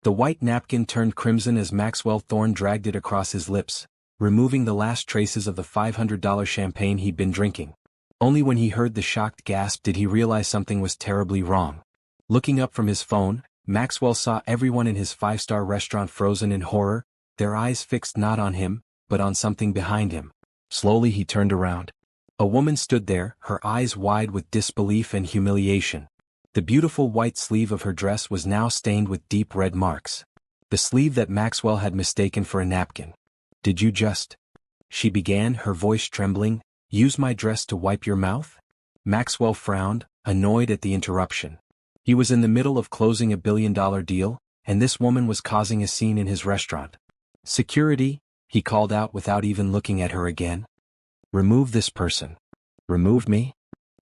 The white napkin turned crimson as Maxwell Thorne dragged it across his lips, removing the last traces of the $500 champagne he'd been drinking. Only when he heard the shocked gasp did he realize something was terribly wrong. Looking up from his phone, Maxwell saw everyone in his five-star restaurant frozen in horror, their eyes fixed not on him, but on something behind him. Slowly he turned around. A woman stood there, her eyes wide with disbelief and humiliation. The beautiful white sleeve of her dress was now stained with deep red marks. The sleeve that Maxwell had mistaken for a napkin. "Did you just—" she began, her voice trembling, "use my dress to wipe your mouth?" Maxwell frowned, annoyed at the interruption. He was in the middle of closing a billion-dollar deal, and this woman was causing a scene in his restaurant. "Security," he called out without even looking at her again. "Remove this person." "Remove me?"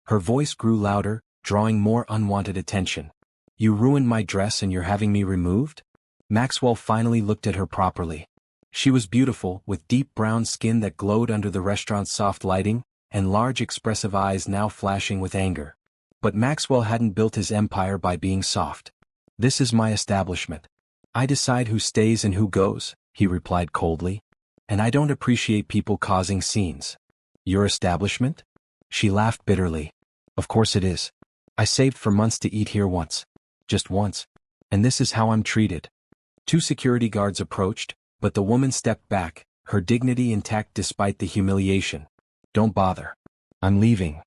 Her voice grew louder, drawing more unwanted attention. "You ruined my dress and you're having me removed?" Maxwell finally looked at her properly. She was beautiful, with deep brown skin that glowed under the restaurant's soft lighting, and large expressive eyes now flashing with anger. But Maxwell hadn't built his empire by being soft. "This is my establishment. I decide who stays and who goes," he replied coldly. "And I don't appreciate people causing scenes." "Your establishment?" She laughed bitterly. "Of course it is. I saved for months to eat here once. Just once. And this is how I'm treated." Two security guards approached, but the woman stepped back, her dignity intact despite the humiliation. "Don't bother. I'm leaving."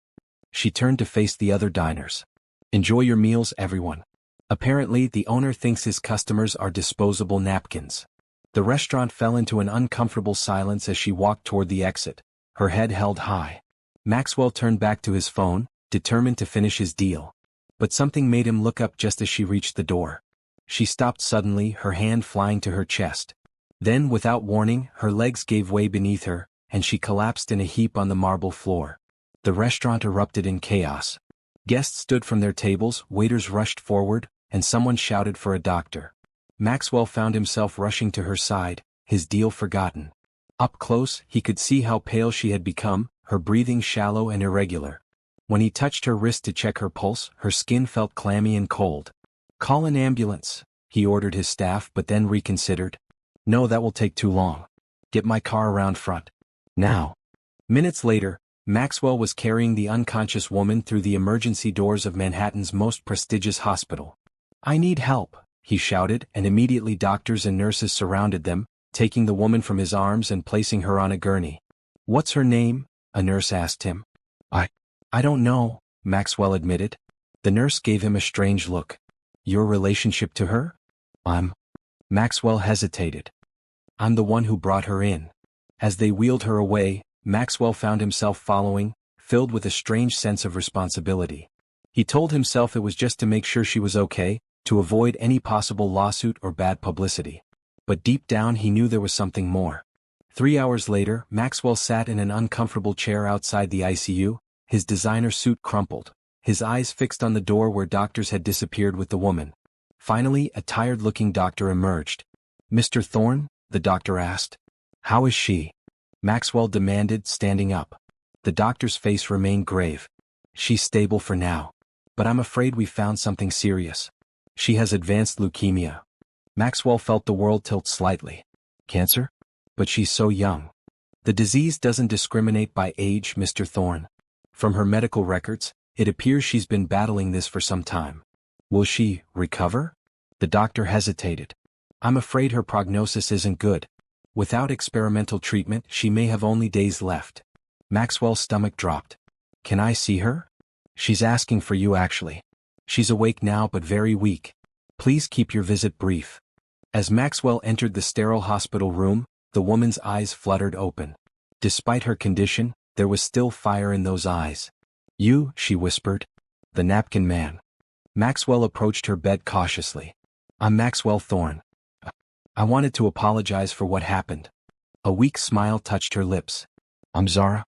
She turned to face the other diners. "Enjoy your meals, everyone. Apparently, the owner thinks his customers are disposable napkins." The restaurant fell into an uncomfortable silence as she walked toward the exit, her head held high. Maxwell turned back to his phone, determined to finish his deal. But something made him look up just as she reached the door. She stopped suddenly, her hand flying to her chest. Then, without warning, her legs gave way beneath her, and she collapsed in a heap on the marble floor. The restaurant erupted in chaos. Guests stood from their tables, waiters rushed forward, and someone shouted for a doctor. Maxwell found himself rushing to her side, his deal forgotten. Up close, he could see how pale she had become, her breathing shallow and irregular. When he touched her wrist to check her pulse, her skin felt clammy and cold. "Call an ambulance," he ordered his staff, but then reconsidered. "No, that will take too long. Get my car around front. Now." Minutes later, Maxwell was carrying the unconscious woman through the emergency doors of Manhattan's most prestigious hospital. "I need help," he shouted, and immediately doctors and nurses surrounded them, taking the woman from his arms and placing her on a gurney. "What's her name?" a nurse asked him. I don't know," Maxwell admitted. The nurse gave him a strange look. "Your relationship to her?" Maxwell hesitated. "I'm the one who brought her in." As they wheeled her away, Maxwell found himself following, filled with a strange sense of responsibility. He told himself it was just to make sure she was okay, to avoid any possible lawsuit or bad publicity. But deep down he knew there was something more. 3 hours later, Maxwell sat in an uncomfortable chair outside the ICU, his designer suit crumpled, his eyes fixed on the door where doctors had disappeared with the woman. Finally, a tired-looking doctor emerged. "Mr. Thorne?" the doctor asked. "How is she?" Maxwell demanded, standing up. The doctor's face remained grave. "She's stable for now. But I'm afraid we found something serious. She has advanced leukemia." Maxwell felt the world tilt slightly. "Cancer? But she's so young." "The disease doesn't discriminate by age, Mr. Thorne. From her medical records, it appears she's been battling this for some time." "Will she recover?" The doctor hesitated. "I'm afraid her prognosis isn't good. Without experimental treatment, she may have only days left." Maxwell's stomach dropped. "Can I see her?" "She's asking for you actually. She's awake now but very weak. Please keep your visit brief." As Maxwell entered the sterile hospital room, the woman's eyes fluttered open. Despite her condition, there was still fire in those eyes. "You," she whispered. "The napkin man." Maxwell approached her bed cautiously. "I'm Maxwell Thorne. I wanted to apologize for what happened." A weak smile touched her lips. "I'm Zara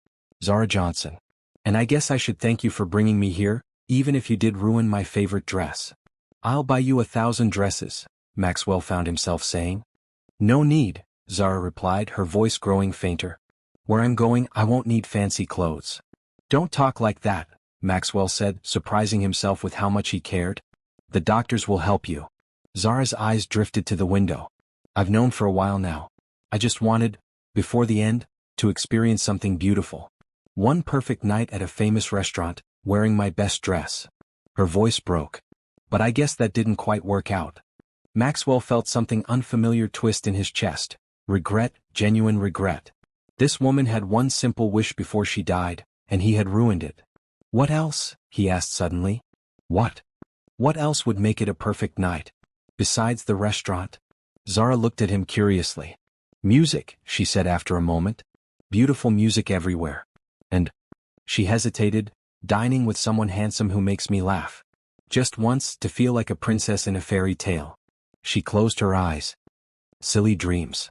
Johnson. And I guess I should thank you for bringing me here, even if you did ruin my favorite dress." "I'll buy you 1,000 dresses," Maxwell found himself saying. "No need," Zara replied, her voice growing fainter. "Where I'm going, I won't need fancy clothes." "Don't talk like that," Maxwell said, surprising himself with how much he cared. "The doctors will help you." Zara's eyes drifted to the window. I've known for a while now. I just wanted, before the end, to experience something beautiful. One perfect night at a famous restaurant, wearing my best dress. Her voice broke. But I guess that didn't quite work out. Maxwell felt something unfamiliar twist in his chest. Regret, genuine regret. This woman had one simple wish before she died, and he had ruined it. What else? He asked suddenly. What? What else would make it a perfect night? Besides the restaurant? Zara looked at him curiously. Music, she said after a moment. Beautiful music everywhere. And, she hesitated, dining with someone handsome who makes me laugh. Just once, to feel like a princess in a fairy tale. She closed her eyes. Silly dreams.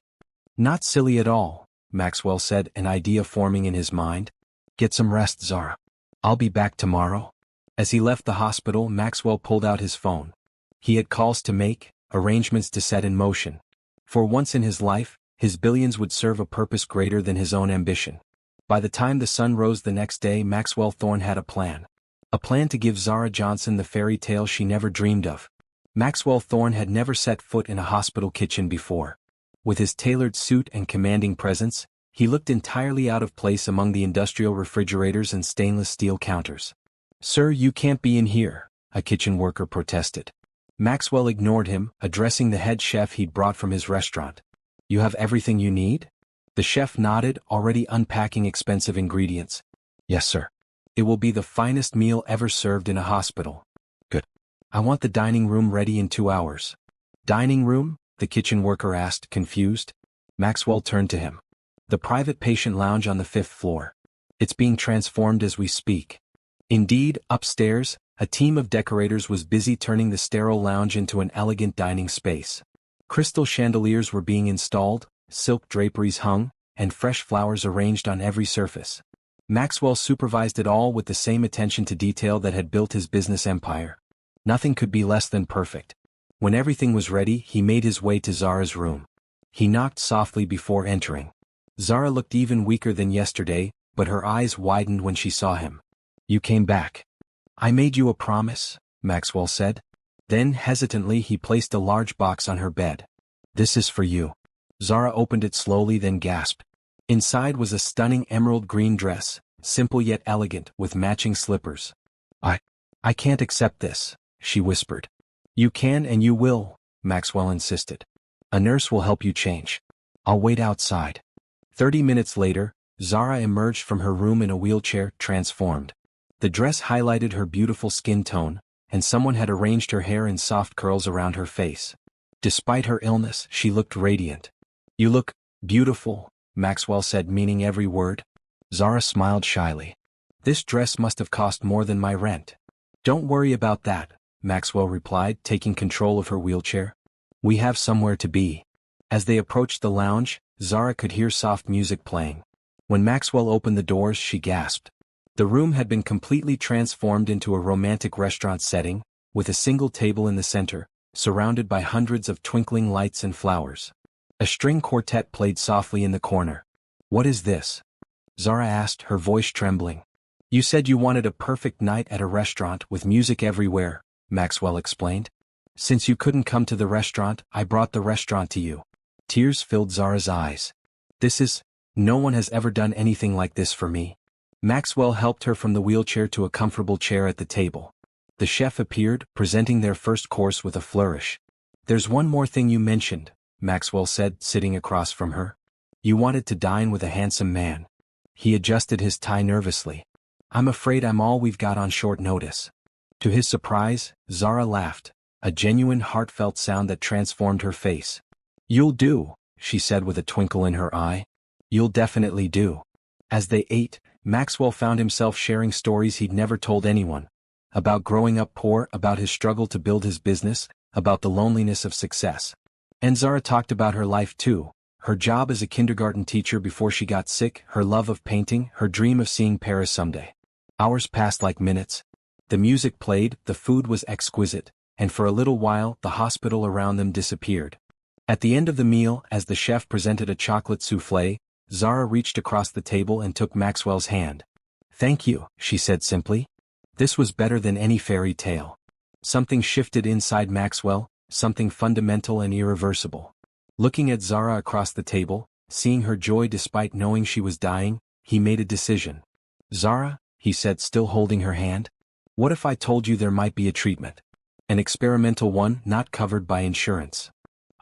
Not silly at all, Maxwell said, an idea forming in his mind. Get some rest, Zara. I'll be back tomorrow. As he left the hospital, Maxwell pulled out his phone. He had calls to make, arrangements to set in motion. For once in his life, his billions would serve a purpose greater than his own ambition. By the time the sun rose the next day, Maxwell Thorne had a plan. A plan to give Zara Johnson the fairy tale she never dreamed of. Maxwell Thorne had never set foot in a hospital kitchen before. With his tailored suit and commanding presence, he looked entirely out of place among the industrial refrigerators and stainless steel counters. Sir, you can't be in here, a kitchen worker protested. Maxwell ignored him, addressing the head chef he'd brought from his restaurant. You have everything you need? The chef nodded, already unpacking expensive ingredients. Yes, sir. It will be the finest meal ever served in a hospital. Good. I want the dining room ready in 2 hours. Dining room? The kitchen worker asked, confused. Maxwell turned to him. The private patient lounge on the 5th floor. It's being transformed as we speak. Indeed, upstairs, a team of decorators was busy turning the sterile lounge into an elegant dining space. Crystal chandeliers were being installed, silk draperies hung, and fresh flowers arranged on every surface. Maxwell supervised it all with the same attention to detail that had built his business empire. Nothing could be less than perfect. When everything was ready, he made his way to Zara's room. He knocked softly before entering. Zara looked even weaker than yesterday, but her eyes widened when she saw him. You came back. I made you a promise, Maxwell said. Then, hesitantly, he placed a large box on her bed. This is for you. Zara opened it slowly, then gasped. Inside was a stunning emerald green dress, simple yet elegant, with matching slippers. I can't accept this, she whispered. You can and you will, Maxwell insisted. A nurse will help you change. I'll wait outside. 30 minutes later, Zara emerged from her room in a wheelchair, transformed. The dress highlighted her beautiful skin tone, and someone had arranged her hair in soft curls around her face. Despite her illness, she looked radiant. You look beautiful, Maxwell said, meaning every word. Zara smiled shyly. This dress must have cost more than my rent. Don't worry about that, Maxwell replied, taking control of her wheelchair. We have somewhere to be. As they approached the lounge, Zara could hear soft music playing. When Maxwell opened the doors, she gasped. The room had been completely transformed into a romantic restaurant setting, with a single table in the center, surrounded by hundreds of twinkling lights and flowers. A string quartet played softly in the corner. What is this? Zara asked, her voice trembling. You said you wanted a perfect night at a restaurant with music everywhere, Maxwell explained. Since you couldn't come to the restaurant, I brought the restaurant to you. Tears filled Zara's eyes. No one has ever done anything like this for me. Maxwell helped her from the wheelchair to a comfortable chair at the table. The chef appeared, presenting their first course with a flourish. There's one more thing you mentioned, Maxwell said, sitting across from her. You wanted to dine with a handsome man. He adjusted his tie nervously. I'm afraid I'm all we've got on short notice. To his surprise, Zara laughed, a genuine heartfelt sound that transformed her face. You'll do, she said with a twinkle in her eye. You'll definitely do. As they ate, Maxwell found himself sharing stories he'd never told anyone. About growing up poor, about his struggle to build his business, about the loneliness of success. And Zara talked about her life too. Her job as a kindergarten teacher before she got sick, her love of painting, her dream of seeing Paris someday. Hours passed like minutes. The music played, the food was exquisite, and for a little while the hospital around them disappeared. At the end of the meal, as the chef presented a chocolate soufflé, Zara reached across the table and took Maxwell's hand. Thank you, she said simply. This was better than any fairy tale. Something shifted inside Maxwell, something fundamental and irreversible. Looking at Zara across the table, seeing her joy despite knowing she was dying, he made a decision. "Zara," he said, still holding her hand, "what if I told you there might be a treatment? An experimental one not covered by insurance."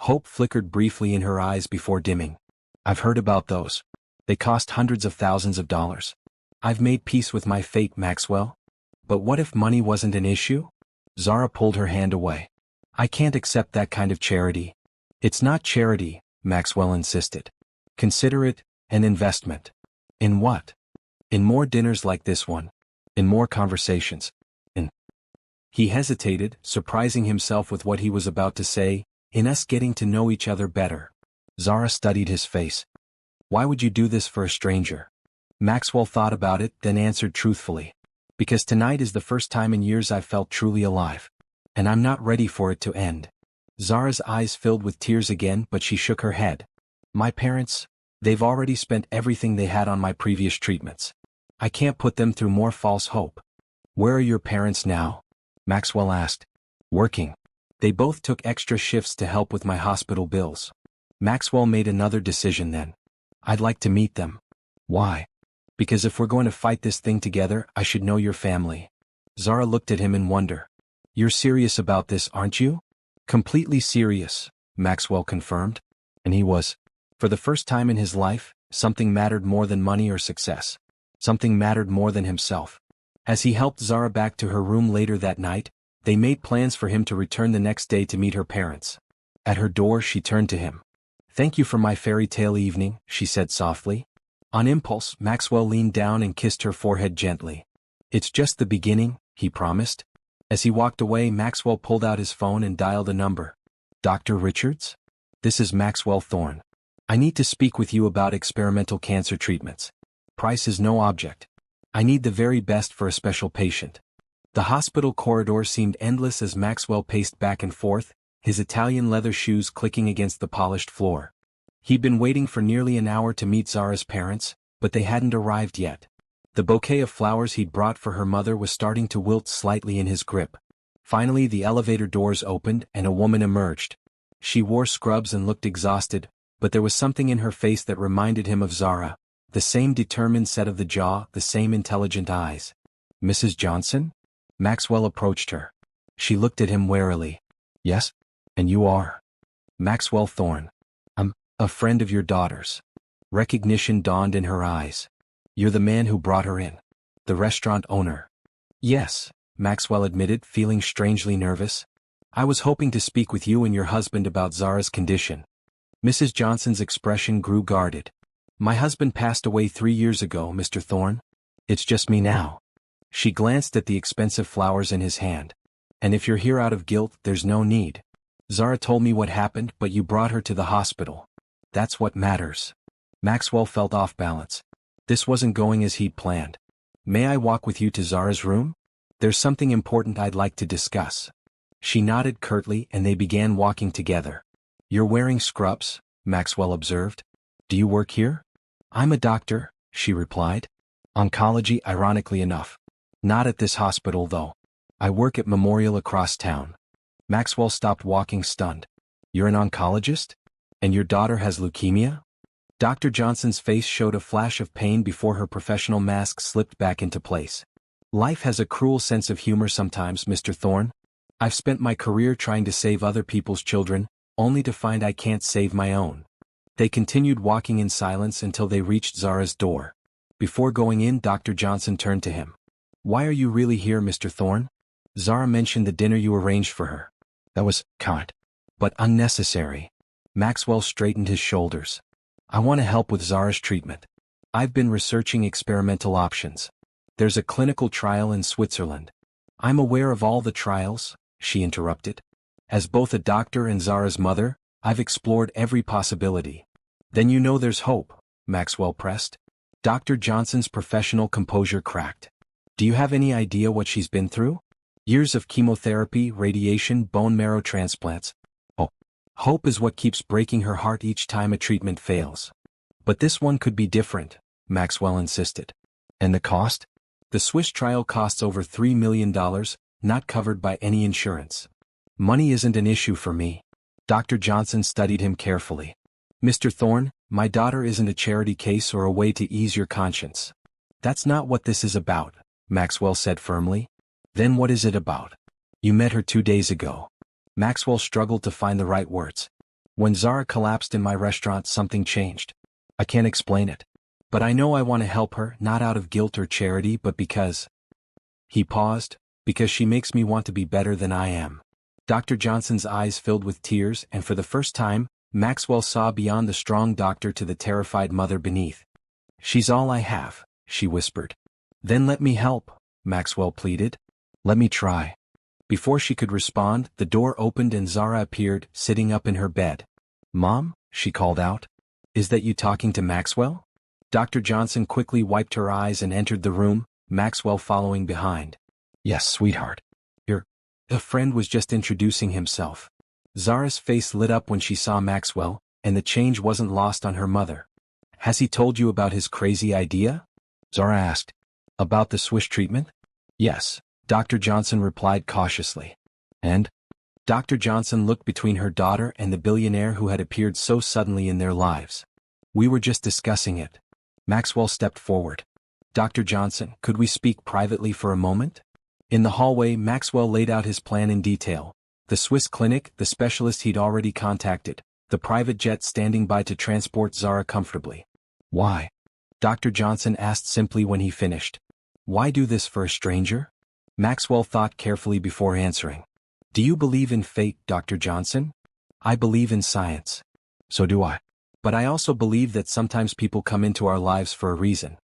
Hope flickered briefly in her eyes before dimming. "I've heard about those. They cost hundreds of thousands of dollars. I've made peace with my fate, Maxwell. But what if money wasn't an issue?" Zara pulled her hand away. "I can't accept that kind of charity." "It's not charity," Maxwell insisted. "Consider it an investment." "In what?" "In more dinners like this one. In more conversations. In—" He hesitated, surprising himself with what he was about to say, "in us getting to know each other better." Zara studied his face. "Why would you do this for a stranger?" Maxwell thought about it, then answered truthfully. "Because tonight is the first time in years I've felt truly alive. And I'm not ready for it to end." Zara's eyes filled with tears again, but she shook her head. "My parents, they've already spent everything they had on my previous treatments. I can't put them through more false hope." "Where are your parents now?" Maxwell asked. "Working. They both took extra shifts to help with my hospital bills." Maxwell made another decision then. "I'd like to meet them." "Why?" "Because if we're going to fight this thing together, I should know your family." Zara looked at him in wonder. "You're serious about this, aren't you?" "Completely serious," Maxwell confirmed. And he was. For the first time in his life, something mattered more than money or success. Something mattered more than himself. As he helped Zara back to her room later that night, they made plans for him to return the next day to meet her parents. At her door she turned to him. "Thank you for my fairy tale evening," she said softly. On impulse, Maxwell leaned down and kissed her forehead gently. "It's just the beginning," he promised. As he walked away, Maxwell pulled out his phone and dialed a number. "Dr. Richards? This is Maxwell Thorne. I need to speak with you about experimental cancer treatments. Price is no object. I need the very best for a special patient." The hospital corridor seemed endless as Maxwell paced back and forth, his Italian leather shoes clicking against the polished floor. He'd been waiting for nearly an hour to meet Zara's parents, but they hadn't arrived yet. The bouquet of flowers he'd brought for her mother was starting to wilt slightly in his grip. Finally, the elevator doors opened and a woman emerged. She wore scrubs and looked exhausted, but there was something in her face that reminded him of Zara. The same determined set of the jaw, the same intelligent eyes. "Mrs. Johnson?" Maxwell approached her. She looked at him warily. "Yes? And you are?" "Maxwell Thorne. I'm a friend of your daughter's." Recognition dawned in her eyes. "You're the man who brought her in. The restaurant owner." "Yes," Maxwell admitted, feeling strangely nervous. "I was hoping to speak with you and your husband about Zara's condition." Mrs. Johnson's expression grew guarded. "My husband passed away 3 years ago, Mr. Thorne. It's just me now." She glanced at the expensive flowers in his hand. "And if you're here out of guilt, there's no need. Zara told me what happened, but you brought her to the hospital. That's what matters." Maxwell felt off balance. This wasn't going as he'd planned. "May I walk with you to Zara's room? There's something important I'd like to discuss." She nodded curtly and they began walking together. "You're wearing scrubs," Maxwell observed. "Do you work here?" "I'm a doctor," she replied. "Oncology, ironically enough. Not at this hospital though. I work at Memorial across town." Maxwell stopped walking, stunned. "You're an oncologist? And your daughter has leukemia?" Dr. Johnson's face showed a flash of pain before her professional mask slipped back into place. "Life has a cruel sense of humor sometimes, Mr. Thorne. I've spent my career trying to save other people's children, only to find I can't save my own." They continued walking in silence until they reached Zara's door. Before going in, Dr. Johnson turned to him. "Why are you really here, Mr. Thorne?" "Zara mentioned the dinner you arranged for her. That was kind, but unnecessary." Maxwell straightened his shoulders. "I want to help with Zara's treatment. I've been researching experimental options. There's a clinical trial in Switzerland." "I'm aware of all the trials," she interrupted. "As both a doctor and Zara's mother, I've explored every possibility." "Then you know there's hope," Maxwell pressed. Dr. Johnson's professional composure cracked. "Do you have any idea what she's been through? Years of chemotherapy, radiation, bone marrow transplants. Oh, hope is what keeps breaking her heart each time a treatment fails." "But this one could be different," Maxwell insisted. "And the cost?" "The Swiss trial costs over $3 million, not covered by any insurance." Money isn't an issue for me. Dr. Johnson studied him carefully. Mr. Thorne, my daughter isn't a charity case or a way to ease your conscience. That's not what this is about, Maxwell said firmly. Then what is it about? You met her 2 days ago. Maxwell struggled to find the right words. When Zara collapsed in my restaurant, something changed. I can't explain it. But I know I want to help her, not out of guilt or charity, but because... He paused. Because she makes me want to be better than I am. Dr. Johnson's eyes filled with tears, and for the first time, Maxwell saw beyond the strong doctor to the terrified mother beneath. She's all I have, she whispered. Then let me help, Maxwell pleaded. Let me try. Before she could respond, the door opened and Zara appeared, sitting up in her bed. Mom, she called out. Is that you talking to Maxwell? Dr. Johnson quickly wiped her eyes and entered the room, Maxwell following behind. Yes, sweetheart. A friend was just introducing himself. Zara's face lit up when she saw Maxwell, and the change wasn't lost on her mother. Has he told you about his crazy idea? Zara asked. About the Swiss treatment? Yes, Dr. Johnson replied cautiously. And? Dr. Johnson looked between her daughter and the billionaire who had appeared so suddenly in their lives. We were just discussing it. Maxwell stepped forward. Dr. Johnson, could we speak privately for a moment? In the hallway, Maxwell laid out his plan in detail. The Swiss clinic, the specialist he'd already contacted, the private jet standing by to transport Zara comfortably. Why? Dr. Johnson asked simply when he finished. Why do this for a stranger? Maxwell thought carefully before answering. Do you believe in fate, Dr. Johnson? I believe in science. So do I. But I also believe that sometimes people come into our lives for a reason.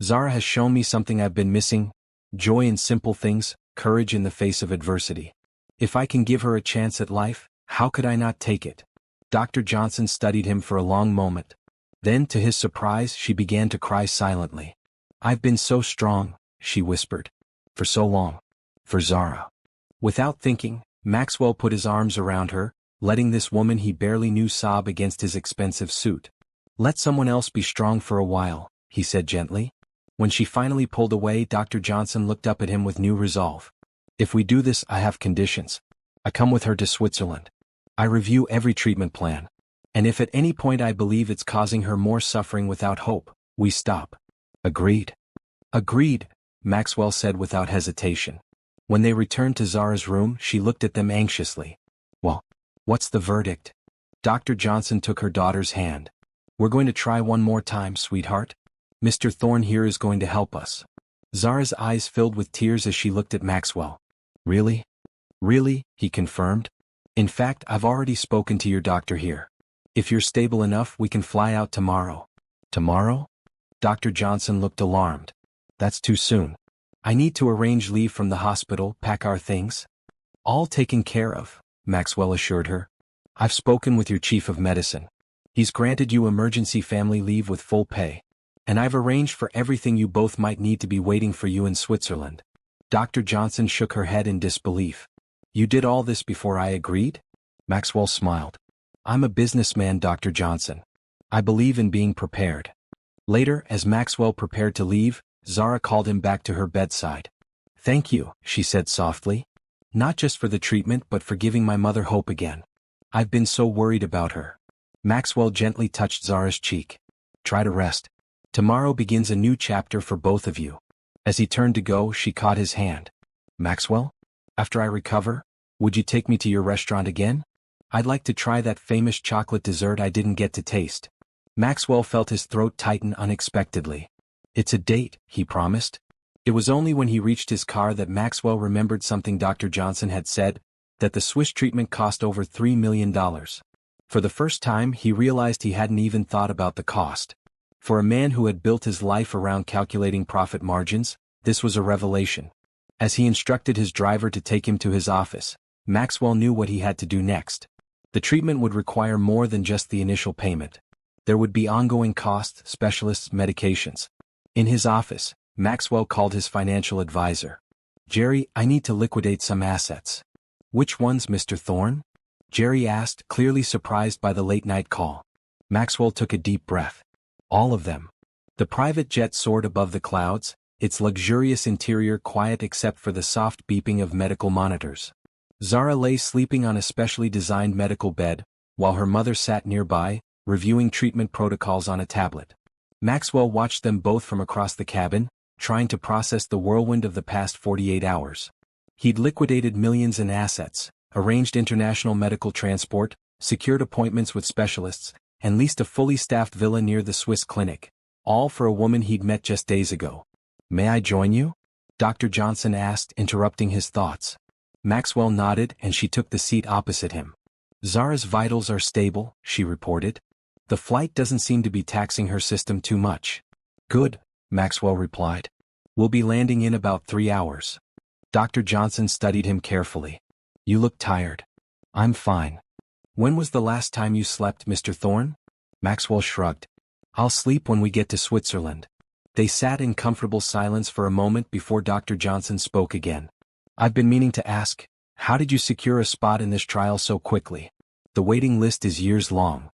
Zara has shown me something I've been missing. Joy in simple things, courage in the face of adversity. If I can give her a chance at life, how could I not take it? Dr. Johnson studied him for a long moment. Then, to his surprise, she began to cry silently. I've been so strong, she whispered. For so long. For Zara. Without thinking, Maxwell put his arms around her, letting this woman he barely knew sob against his expensive suit. Let someone else be strong for a while, he said gently. When she finally pulled away, Dr. Johnson looked up at him with new resolve. If we do this, I have conditions. I come with her to Switzerland. I review every treatment plan. And if at any point I believe it's causing her more suffering without hope, we stop. Agreed. Agreed, Maxwell said without hesitation. When they returned to Zara's room, she looked at them anxiously. Well, what's the verdict? Dr. Johnson took her daughter's hand. We're going to try one more time, sweetheart. Mr. Thorne here is going to help us. Zara's eyes filled with tears as she looked at Maxwell. Really? Really, he confirmed. In fact, I've already spoken to your doctor here. If you're stable enough, we can fly out tomorrow. Tomorrow? Dr. Johnson looked alarmed. That's too soon. I need to arrange leave from the hospital, pack our things. All taken care of, Maxwell assured her. I've spoken with your chief of medicine. He's granted you emergency family leave with full pay. And I've arranged for everything you both might need to be waiting for you in Switzerland. Dr. Johnson shook her head in disbelief. You did all this before I agreed? Maxwell smiled. I'm a businessman, Dr. Johnson. I believe in being prepared. Later, as Maxwell prepared to leave, Zara called him back to her bedside. Thank you, she said softly. Not just for the treatment but for giving my mother hope again. I've been so worried about her. Maxwell gently touched Zara's cheek. Try to rest. Tomorrow begins a new chapter for both of you. As he turned to go, she caught his hand. Maxwell? After I recover, would you take me to your restaurant again? I'd like to try that famous chocolate dessert I didn't get to taste. Maxwell felt his throat tighten unexpectedly. It's a date, he promised. It was only when he reached his car that Maxwell remembered something Dr. Johnson had said, that the Swiss treatment cost over $3 million. For the first time, he realized he hadn't even thought about the cost. For a man who had built his life around calculating profit margins, this was a revelation. As he instructed his driver to take him to his office, Maxwell knew what he had to do next. The treatment would require more than just the initial payment. There would be ongoing costs, specialists, medications. In his office, Maxwell called his financial advisor. Jerry, I need to liquidate some assets. Which ones, Mr. Thorne? Jerry asked, clearly surprised by the late-night call. Maxwell took a deep breath. All of them. The private jet soared above the clouds, its luxurious interior quiet except for the soft beeping of medical monitors. Zara lay sleeping on a specially designed medical bed, while her mother sat nearby, reviewing treatment protocols on a tablet. Maxwell watched them both from across the cabin, trying to process the whirlwind of the past 48 hours. He'd liquidated millions in assets, arranged international medical transport, secured appointments with specialists, and leased a fully staffed villa near the Swiss clinic, all for a woman he'd met just days ago. "May I join you?" Dr. Johnson asked, interrupting his thoughts. Maxwell nodded and she took the seat opposite him. "Zara's vitals are stable," she reported. "The flight doesn't seem to be taxing her system too much." "Good," Maxwell replied. "We'll be landing in about 3 hours." Dr. Johnson studied him carefully. "You look tired." "I'm fine." "When was the last time you slept, Mr. Thorne?" Maxwell shrugged. "I'll sleep when we get to Switzerland." They sat in comfortable silence for a moment before Dr. Johnson spoke again. "I've been meaning to ask, how did you secure a spot in this trial so quickly? The waiting list is years long."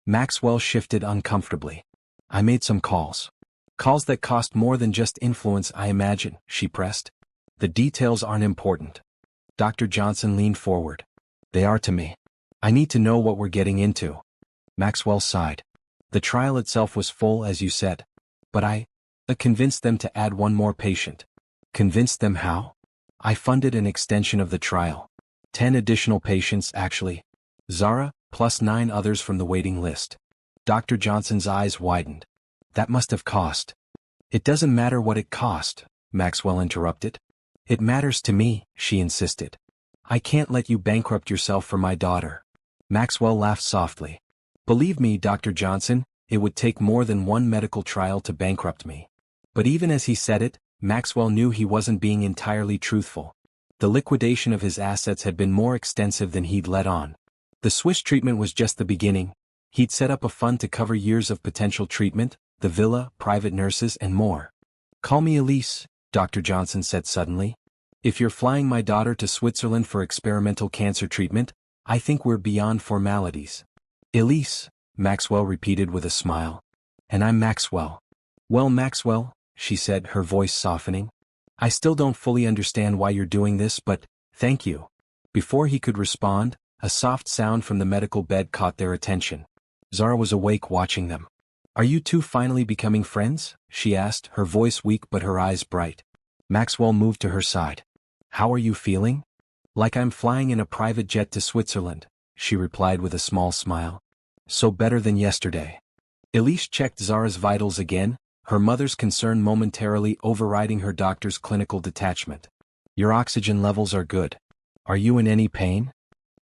Maxwell shifted uncomfortably. "I made some calls. Calls that cost more than just influence, I imagine," she pressed. "The details aren't important." Dr. Johnson leaned forward. "They are to me. I need to know what we're getting into." Maxwell sighed. "The trial itself was full, as you said. But I convinced them to add one more patient." "Convinced them how?" "I funded an extension of the trial. 10 additional patients, actually. Zara, plus 9 others from the waiting list." Dr. Johnson's eyes widened. "That must have cost." "It doesn't matter what it cost," Maxwell interrupted. "It matters to me," she insisted. "I can't let you bankrupt yourself for my daughter." Maxwell laughed softly. "Believe me, Dr. Johnson, it would take more than one medical trial to bankrupt me." But even as he said it, Maxwell knew he wasn't being entirely truthful. The liquidation of his assets had been more extensive than he'd let on. The Swiss treatment was just the beginning. He'd set up a fund to cover years of potential treatment, the villa, private nurses, and more. "Call me Elise," Dr. Johnson said suddenly. "If you're flying my daughter to Switzerland for experimental cancer treatment, I think we're beyond formalities." "Elise," Maxwell repeated with a smile. "And I'm Maxwell." "Well, Maxwell," she said, her voice softening. "I still don't fully understand why you're doing this, but thank you." Before he could respond, a soft sound from the medical bed caught their attention. Zara was awake watching them. "Are you two finally becoming friends?" she asked, her voice weak but her eyes bright. Maxwell moved to her side. "How are you feeling?" "Like I'm flying in a private jet to Switzerland," she replied with a small smile. "So better than yesterday." Elise checked Zara's vitals again, her mother's concern momentarily overriding her doctor's clinical detachment. "Your oxygen levels are good. Are you in any pain?"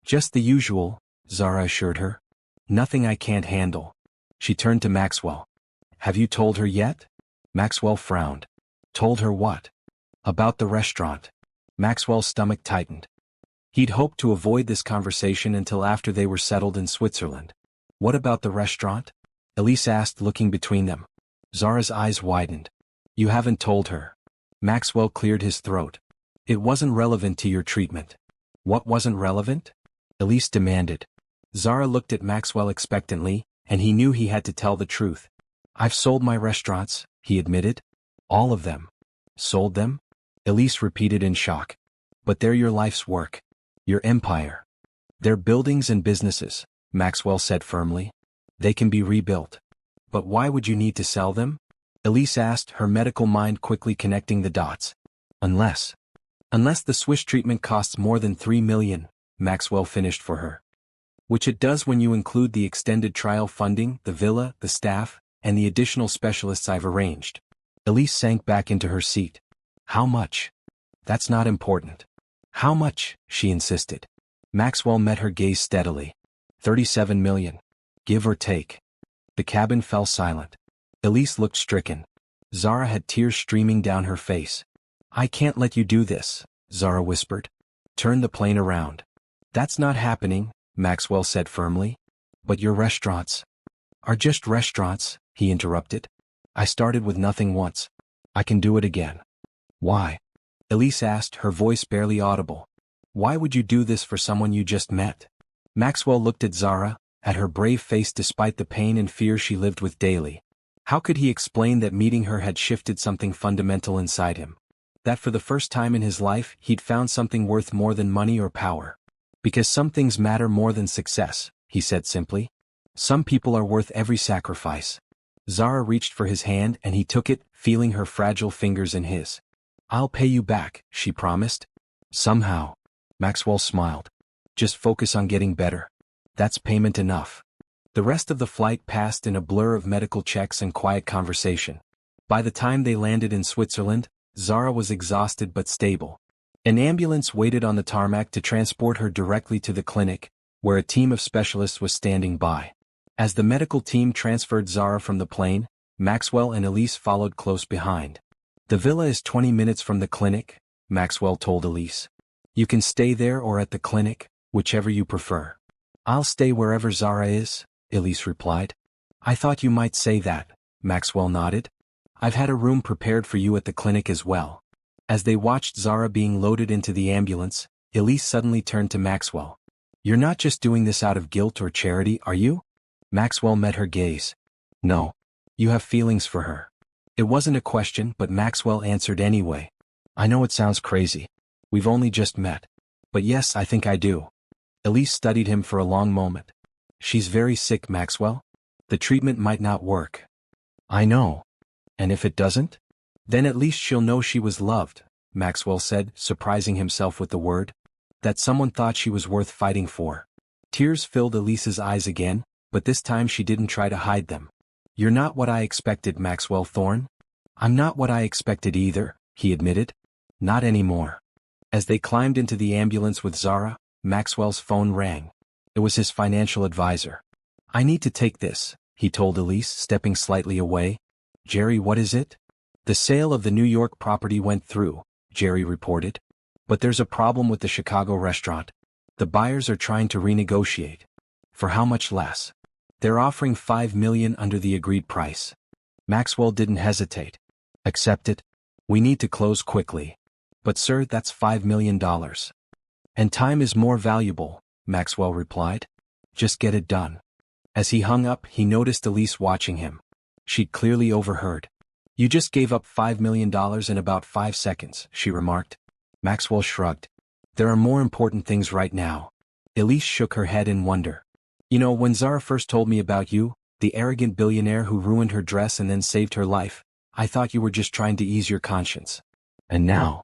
"Just the usual," Zara assured her. "Nothing I can't handle." She turned to Maxwell. "Have you told her yet?" Maxwell frowned. "Told her what?" "About the restaurant." Maxwell's stomach tightened. He'd hoped to avoid this conversation until after they were settled in Switzerland. "What about the restaurant?" Elise asked, looking between them. Zara's eyes widened. "You haven't told her." Maxwell cleared his throat. "It wasn't relevant to your treatment." "What wasn't relevant?" Elise demanded. Zara looked at Maxwell expectantly, and he knew he had to tell the truth. "I've sold my restaurants," he admitted. "All of them." "Sold them?" Elise repeated in shock. "But they're your life's work. Your empire." "They're buildings and businesses," Maxwell said firmly. "They can be rebuilt." "But why would you need to sell them?" Elise asked, her medical mind quickly connecting the dots. Unless the Swiss treatment costs more than 3 million, Maxwell finished for her. "Which it does when you include the extended trial funding, the villa, the staff, and the additional specialists I've arranged." Elise sank back into her seat. "How much?" "That's not important." "How much?" she insisted. Maxwell met her gaze steadily. 37 million. Give or take. The cabin fell silent. Elise looked stricken. Zara had tears streaming down her face. "I can't let you do this," Zara whispered. "Turn the plane around." "That's not happening," Maxwell said firmly. "But your restaurants are just restaurants," he interrupted. "I started with nothing once. I can do it again." "Why?" Elise asked, her voice barely audible. "Why would you do this for someone you just met?" Maxwell looked at Zara, at her brave face despite the pain and fear she lived with daily. How could he explain that meeting her had shifted something fundamental inside him? That for the first time in his life he'd found something worth more than money or power. Because some things matter more than success, he said simply. Some people are worth every sacrifice. Zara reached for his hand and he took it, feeling her fragile fingers in his. I'll pay you back, she promised. Somehow. Maxwell smiled. Just focus on getting better. That's payment enough. The rest of the flight passed in a blur of medical checks and quiet conversation. By the time they landed in Switzerland, Zara was exhausted but stable. An ambulance waited on the tarmac to transport her directly to the clinic, where a team of specialists was standing by. As the medical team transferred Zara from the plane, Maxwell and Elise followed close behind. The villa is 20 minutes from the clinic, Maxwell told Elise. You can stay there or at the clinic, whichever you prefer. I'll stay wherever Zara is, Elise replied. I thought you might say that, Maxwell nodded. I've had a room prepared for you at the clinic as well. As they watched Zara being loaded into the ambulance, Elise suddenly turned to Maxwell. You're not just doing this out of guilt or charity, are you? Maxwell met her gaze. No. You have feelings for her. It wasn't a question, but Maxwell answered anyway. I know it sounds crazy. We've only just met. But yes, I think I do. Elise studied him for a long moment. She's very sick, Maxwell. The treatment might not work. I know. And if it doesn't? Then at least she'll know she was loved, Maxwell said, surprising himself with the word. That someone thought she was worth fighting for. Tears filled Elise's eyes again, but this time she didn't try to hide them. You're not what I expected, Maxwell Thorne. I'm not what I expected either, he admitted. Not anymore. As they climbed into the ambulance with Zara, Maxwell's phone rang. It was his financial advisor. I need to take this, he told Elise, stepping slightly away. Jerry, what is it? The sale of the New York property went through, Jerry reported. But there's a problem with the Chicago restaurant. The buyers are trying to renegotiate. For how much less? They're offering $5 million under the agreed price. Maxwell didn't hesitate. Accept it. We need to close quickly. But sir, that's $5 million. And time is more valuable, Maxwell replied. Just get it done. As he hung up, he noticed Elise watching him. She'd clearly overheard. You just gave up $5 million in about 5 seconds, she remarked. Maxwell shrugged. There are more important things right now. Elise shook her head in wonder. You know, when Zara first told me about you, the arrogant billionaire who ruined her dress and then saved her life, I thought you were just trying to ease your conscience. And now?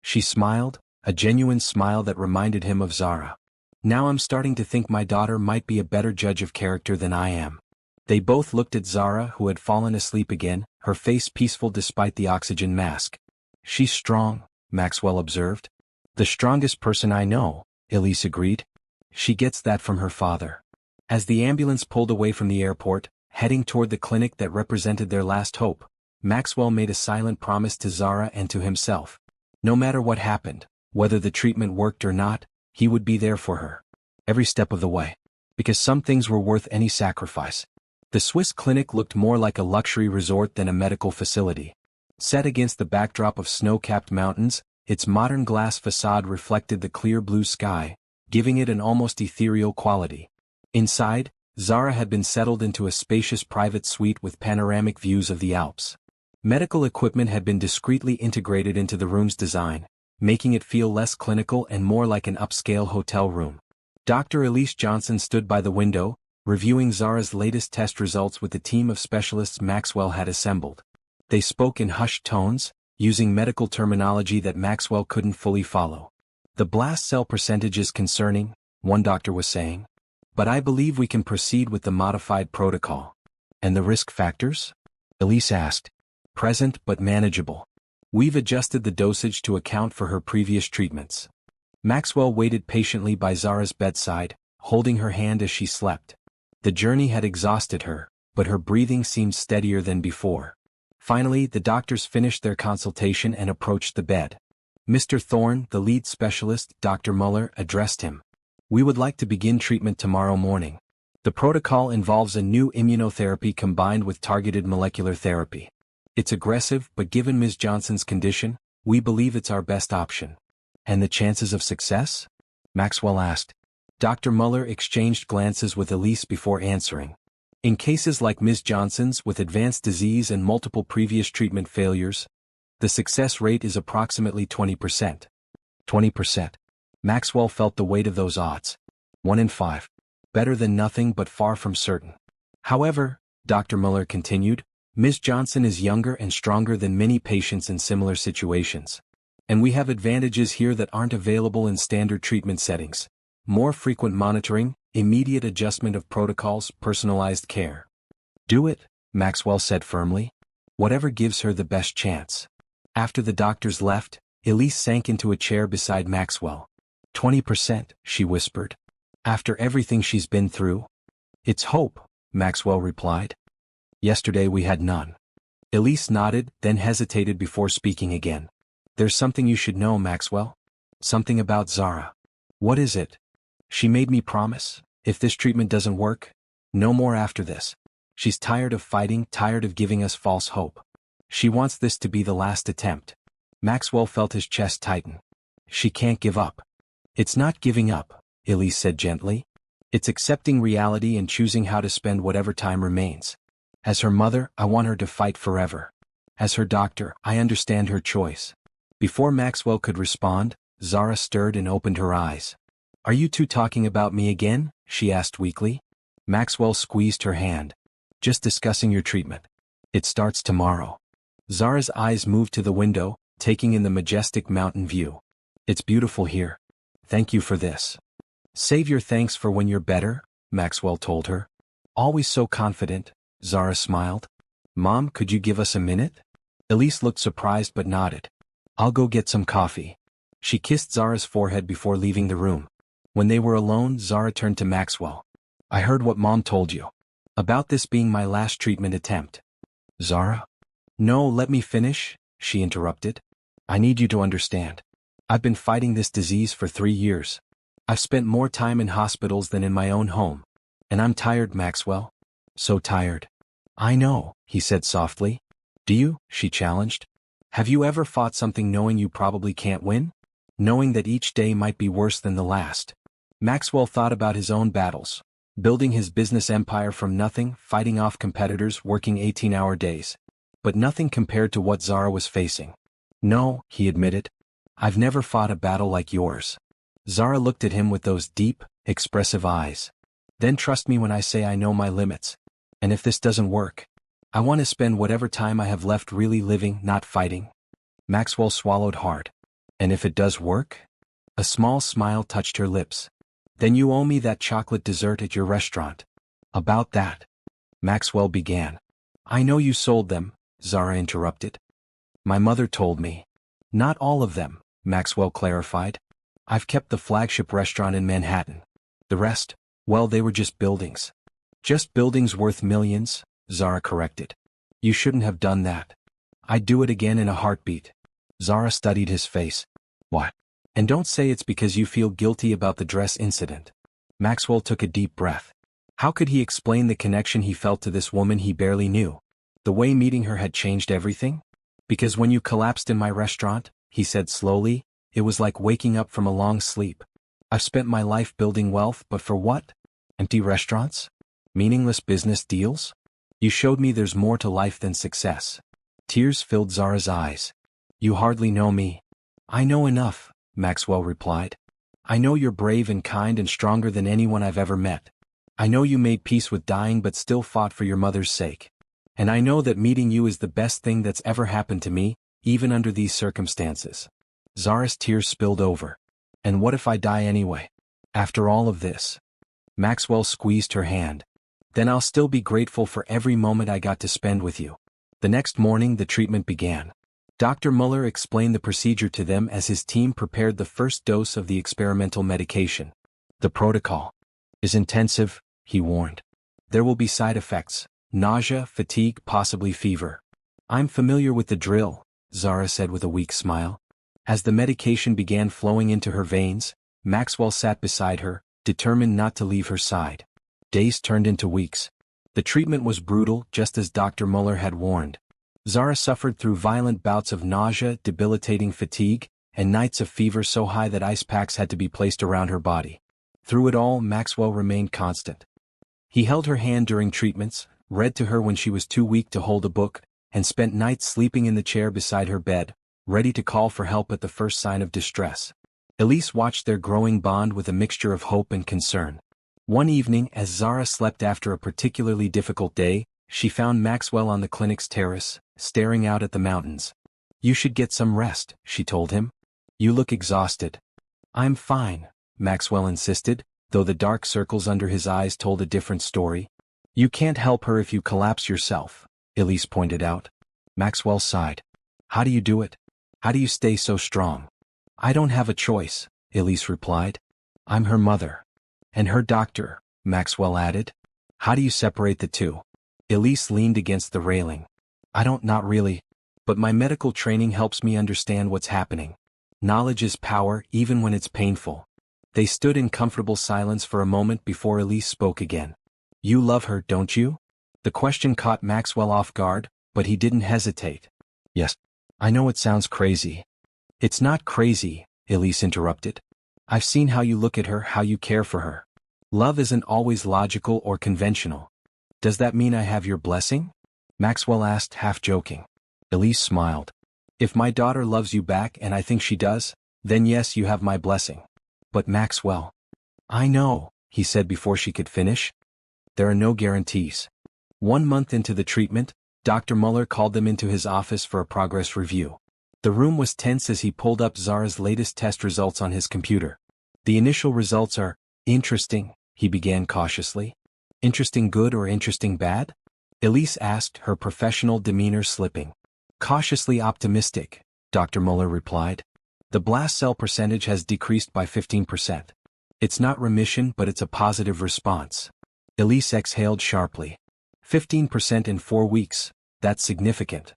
She smiled, a genuine smile that reminded him of Zara. Now I'm starting to think my daughter might be a better judge of character than I am. They both looked at Zara, who had fallen asleep again, her face peaceful despite the oxygen mask. She's strong, Maxwell observed. The strongest person I know, Elise agreed. She gets that from her father. As the ambulance pulled away from the airport, heading toward the clinic that represented their last hope, Maxwell made a silent promise to Zara and to himself. No matter what happened, whether the treatment worked or not, he would be there for her. Every step of the way. Because some things were worth any sacrifice. The Swiss clinic looked more like a luxury resort than a medical facility. Set against the backdrop of snow-capped mountains, its modern glass facade reflected the clear blue sky, giving it an almost ethereal quality. Inside, Zara had been settled into a spacious private suite with panoramic views of the Alps. Medical equipment had been discreetly integrated into the room's design, making it feel less clinical and more like an upscale hotel room. Dr. Elise Johnson stood by the window, reviewing Zara's latest test results with the team of specialists Maxwell had assembled. They spoke in hushed tones, using medical terminology that Maxwell couldn't fully follow. The blast cell percentage is concerning, one doctor was saying. But I believe we can proceed with the modified protocol. And the risk factors? Elise asked. Present but manageable. We've adjusted the dosage to account for her previous treatments. Maxwell waited patiently by Zara's bedside, holding her hand as she slept. The journey had exhausted her, but her breathing seemed steadier than before. Finally, the doctors finished their consultation and approached the bed. Mr. Thorne, the lead specialist, Dr. Muller, addressed him. We would like to begin treatment tomorrow morning. The protocol involves a new immunotherapy combined with targeted molecular therapy. It's aggressive, but given Ms. Johnson's condition, we believe it's our best option. And the chances of success? Maxwell asked. Dr. Muller exchanged glances with Elise before answering. In cases like Ms. Johnson's with advanced disease and multiple previous treatment failures, The success rate is approximately 20%. 20%. Maxwell felt the weight of those odds. 1 in 5. Better than nothing but far from certain. However, Dr. Muller continued, Ms. Johnson is younger and stronger than many patients in similar situations. And we have advantages here that aren't available in standard treatment settings. More frequent monitoring, immediate adjustment of protocols, personalized care. Do it, Maxwell said firmly. Whatever gives her the best chance. After the doctors left, Elise sank into a chair beside Maxwell. 20%, she whispered. After everything she's been through? It's hope, Maxwell replied. Yesterday we had none. Elise nodded, then hesitated before speaking again. There's something you should know, Maxwell. Something about Zara. What is it? She made me promise, if this treatment doesn't work, no more after this. She's tired of fighting, tired of giving us false hope. She wants this to be the last attempt. Maxwell felt his chest tighten. She can't give up. It's not giving up, Elise said gently. It's accepting reality and choosing how to spend whatever time remains. As her mother, I want her to fight forever. As her doctor, I understand her choice. Before Maxwell could respond, Zara stirred and opened her eyes. Are you two talking about me again? She asked weakly. Maxwell squeezed her hand. Just discussing your treatment. It starts tomorrow. Zara's eyes moved to the window, taking in the majestic mountain view. It's beautiful here. Thank you for this. Save your thanks for when you're better, Maxwell told her. Always so confident, Zara smiled. Mom, could you give us a minute? Elise looked surprised but nodded. I'll go get some coffee. She kissed Zara's forehead before leaving the room. When they were alone, Zara turned to Maxwell. I heard what Mom told you. About this being my last treatment attempt. Zara? No, let me finish, she interrupted. I need you to understand. I've been fighting this disease for 3 years. I've spent more time in hospitals than in my own home. And I'm tired, Maxwell. So tired. I know, he said softly. Do you? She challenged. Have you ever fought something knowing you probably can't win? Knowing that each day might be worse than the last? Maxwell thought about his own battles. Building his business empire from nothing, fighting off competitors, working 18-hour days. But nothing compared to what Zara was facing. No, he admitted. I've never fought a battle like yours. Zara looked at him with those deep, expressive eyes. Then trust me when I say I know my limits. And if this doesn't work, I want to spend whatever time I have left really living, not fighting. Maxwell swallowed hard. And if it does work? A small smile touched her lips. Then you owe me that chocolate dessert at your restaurant. About that. Maxwell began. I know you sold them, Zara interrupted. My mother told me. Not all of them, Maxwell clarified. I've kept the flagship restaurant in Manhattan. The rest, well, they were just buildings. Just buildings worth millions, Zara corrected. You shouldn't have done that. I'd do it again in a heartbeat. Zara studied his face. What? And don't say it's because you feel guilty about the dress incident. Maxwell took a deep breath. How could he explain the connection he felt to this woman he barely knew? The way meeting her had changed everything? Because when you collapsed in my restaurant, he said slowly, it was like waking up from a long sleep. I've spent my life building wealth, but for what? Empty restaurants? Meaningless business deals? You showed me there's more to life than success. Tears filled Zara's eyes. You hardly know me. I know enough, Maxwell replied. I know you're brave and kind and stronger than anyone I've ever met. I know you made peace with dying but still fought for your mother's sake. And I know that meeting you is the best thing that's ever happened to me, even under these circumstances. Zara's tears spilled over. And what if I die anyway? After all of this? Maxwell squeezed her hand. Then I'll still be grateful for every moment I got to spend with you. The next morning the treatment began. Dr. Muller explained the procedure to them as his team prepared the first dose of the experimental medication. The protocol is intensive, he warned. There will be side effects. Nausea, fatigue, possibly fever. I'm familiar with the drill, Zara said with a weak smile. As the medication began flowing into her veins, Maxwell sat beside her, determined not to leave her side. Days turned into weeks. The treatment was brutal, just as Dr. Muller had warned. Zara suffered through violent bouts of nausea, debilitating fatigue, and nights of fever so high that ice packs had to be placed around her body. Through it all, Maxwell remained constant. He held her hand during treatments, read to her when she was too weak to hold a book, and spent nights sleeping in the chair beside her bed, ready to call for help at the first sign of distress. Elise watched their growing bond with a mixture of hope and concern. One evening, as Zara slept after a particularly difficult day, she found Maxwell on the clinic's terrace, staring out at the mountains. "You should get some rest," she told him. "You look exhausted." "I'm fine," Maxwell insisted, though the dark circles under his eyes told a different story. "You can't help her if you collapse yourself," Elise pointed out. Maxwell sighed. "How do you do it? How do you stay so strong?" "I don't have a choice," Elise replied. "I'm her mother." "And her doctor," Maxwell added. "How do you separate the two?" Elise leaned against the railing. Not really. But my medical training helps me understand what's happening. Knowledge is power even when it's painful." They stood in comfortable silence for a moment before Elise spoke again. "You love her, don't you?" The question caught Maxwell off guard, but he didn't hesitate. "Yes. I know it sounds crazy." "It's not crazy," Elise interrupted. "I've seen how you look at her, how you care for her. Love isn't always logical or conventional." "Does that mean I have your blessing?" Maxwell asked, half joking. Elise smiled. "If my daughter loves you back, and I think she does, then yes, you have my blessing." "But Maxwell—" "I know," he said before she could finish. "There are no guarantees." 1 month into the treatment, Dr. Muller called them into his office for a progress review. The room was tense as he pulled up Zara's latest test results on his computer. "The initial results are interesting," he began cautiously. "Interesting good or interesting bad?" Elise asked, her professional demeanor slipping. "Cautiously optimistic," Dr. Muller replied. "The blast cell percentage has decreased by 15%. It's not remission, but it's a positive response." Elise exhaled sharply. 15% in 4 weeks, that's significant.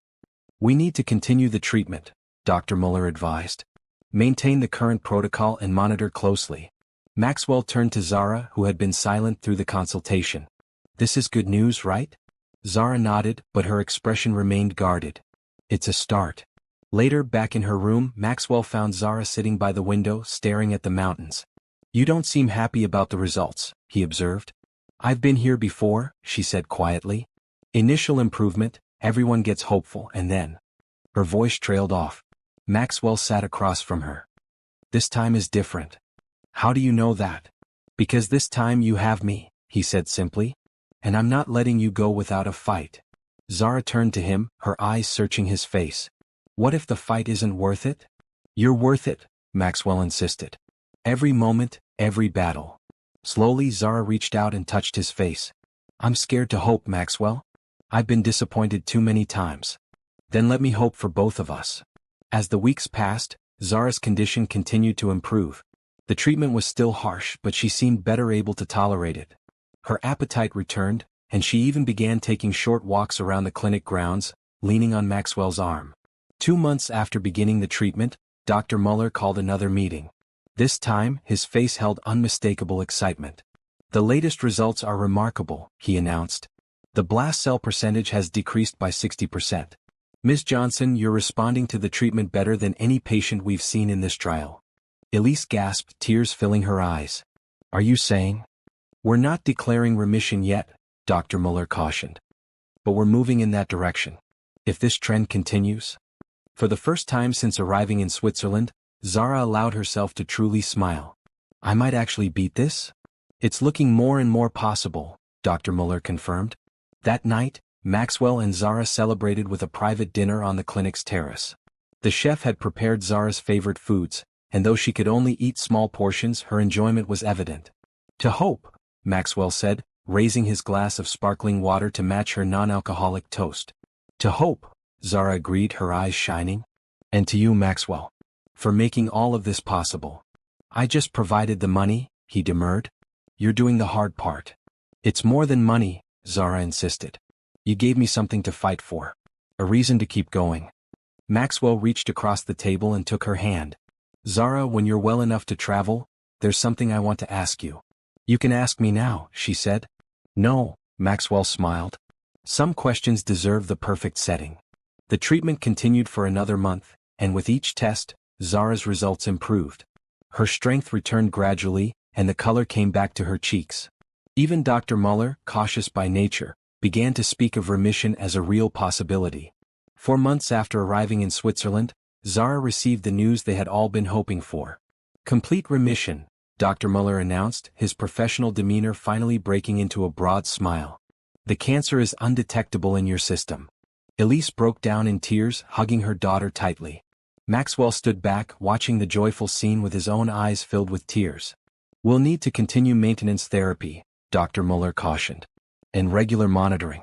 "We need to continue the treatment," Dr. Muller advised. "Maintain the current protocol and monitor closely." Maxwell turned to Zara, who had been silent through the consultation. "This is good news, right?" Zara nodded, but her expression remained guarded. "It's a start." Later, back in her room, Maxwell found Zara sitting by the window, staring at the mountains. "You don't seem happy about the results," he observed. "I've been here before," she said quietly. "Initial improvement, everyone gets hopeful, and then—" Her voice trailed off. Maxwell sat across from her. "This time is different." "How do you know that?" "Because this time you have me," he said simply. "And I'm not letting you go without a fight." Zara turned to him, her eyes searching his face. "What if the fight isn't worth it?" "You're worth it," Maxwell insisted. "Every moment, every battle." Slowly Zara reached out and touched his face. "I'm scared to hope, Maxwell. I've been disappointed too many times." "Then let me hope for both of us." As the weeks passed, Zara's condition continued to improve. The treatment was still harsh, but she seemed better able to tolerate it. Her appetite returned, and she even began taking short walks around the clinic grounds, leaning on Maxwell's arm. 2 months after beginning the treatment, Dr. Muller called another meeting. This time, his face held unmistakable excitement. "The latest results are remarkable," he announced. "The blast cell percentage has decreased by 60%. Ms. Johnson, you're responding to the treatment better than any patient we've seen in this trial." Elise gasped, tears filling her eyes. "Are you saying—" "We're not declaring remission yet," Dr. Muller cautioned. "But we're moving in that direction. If this trend continues—" For the first time since arriving in Switzerland, Zara allowed herself to truly smile. "I might actually beat this?" "It's looking more and more possible," Dr. Muller confirmed. That night, Maxwell and Zara celebrated with a private dinner on the clinic's terrace. The chef had prepared Zara's favorite foods, and though she could only eat small portions, her enjoyment was evident. "To hope," Maxwell said, raising his glass of sparkling water to match her non-alcoholic toast. "To hope," Zara agreed, her eyes shining. "And to you, Maxwell, for making all of this possible." "I just provided the money," he demurred. "You're doing the hard part." "It's more than money," Zara insisted. "You gave me something to fight for. A reason to keep going." Maxwell reached across the table and took her hand. "Zara, when you're well enough to travel, there's something I want to ask you." "You can ask me now," she said. "No," Maxwell smiled. "Some questions deserve the perfect setting." The treatment continued for another month, and with each test, Zara's results improved. Her strength returned gradually, and the color came back to her cheeks. Even Dr. Muller, cautious by nature, began to speak of remission as a real possibility. 4 months after arriving in Switzerland, Zara received the news they had all been hoping for. Complete remission, Dr. Muller announced, his professional demeanor finally breaking into a broad smile. The cancer is undetectable in your system. Elise broke down in tears, hugging her daughter tightly. Maxwell stood back, watching the joyful scene with his own eyes filled with tears. We'll need to continue maintenance therapy, Dr. Muller cautioned. And regular monitoring.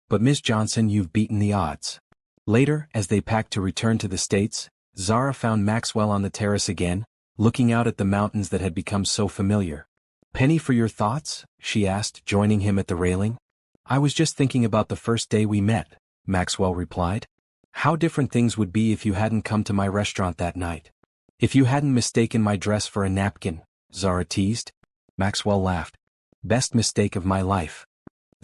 But Ms. Johnson, you've beaten the odds. Later, as they packed to return to the States, Zara found Maxwell on the terrace again, looking out at the mountains that had become so familiar. Penny, for your thoughts? She asked, joining him at the railing. I was just thinking about the first day we met, Maxwell replied. How different things would be if you hadn't come to my restaurant that night. If you hadn't mistaken my dress for a napkin, Zara teased. Maxwell laughed. Best mistake of my life.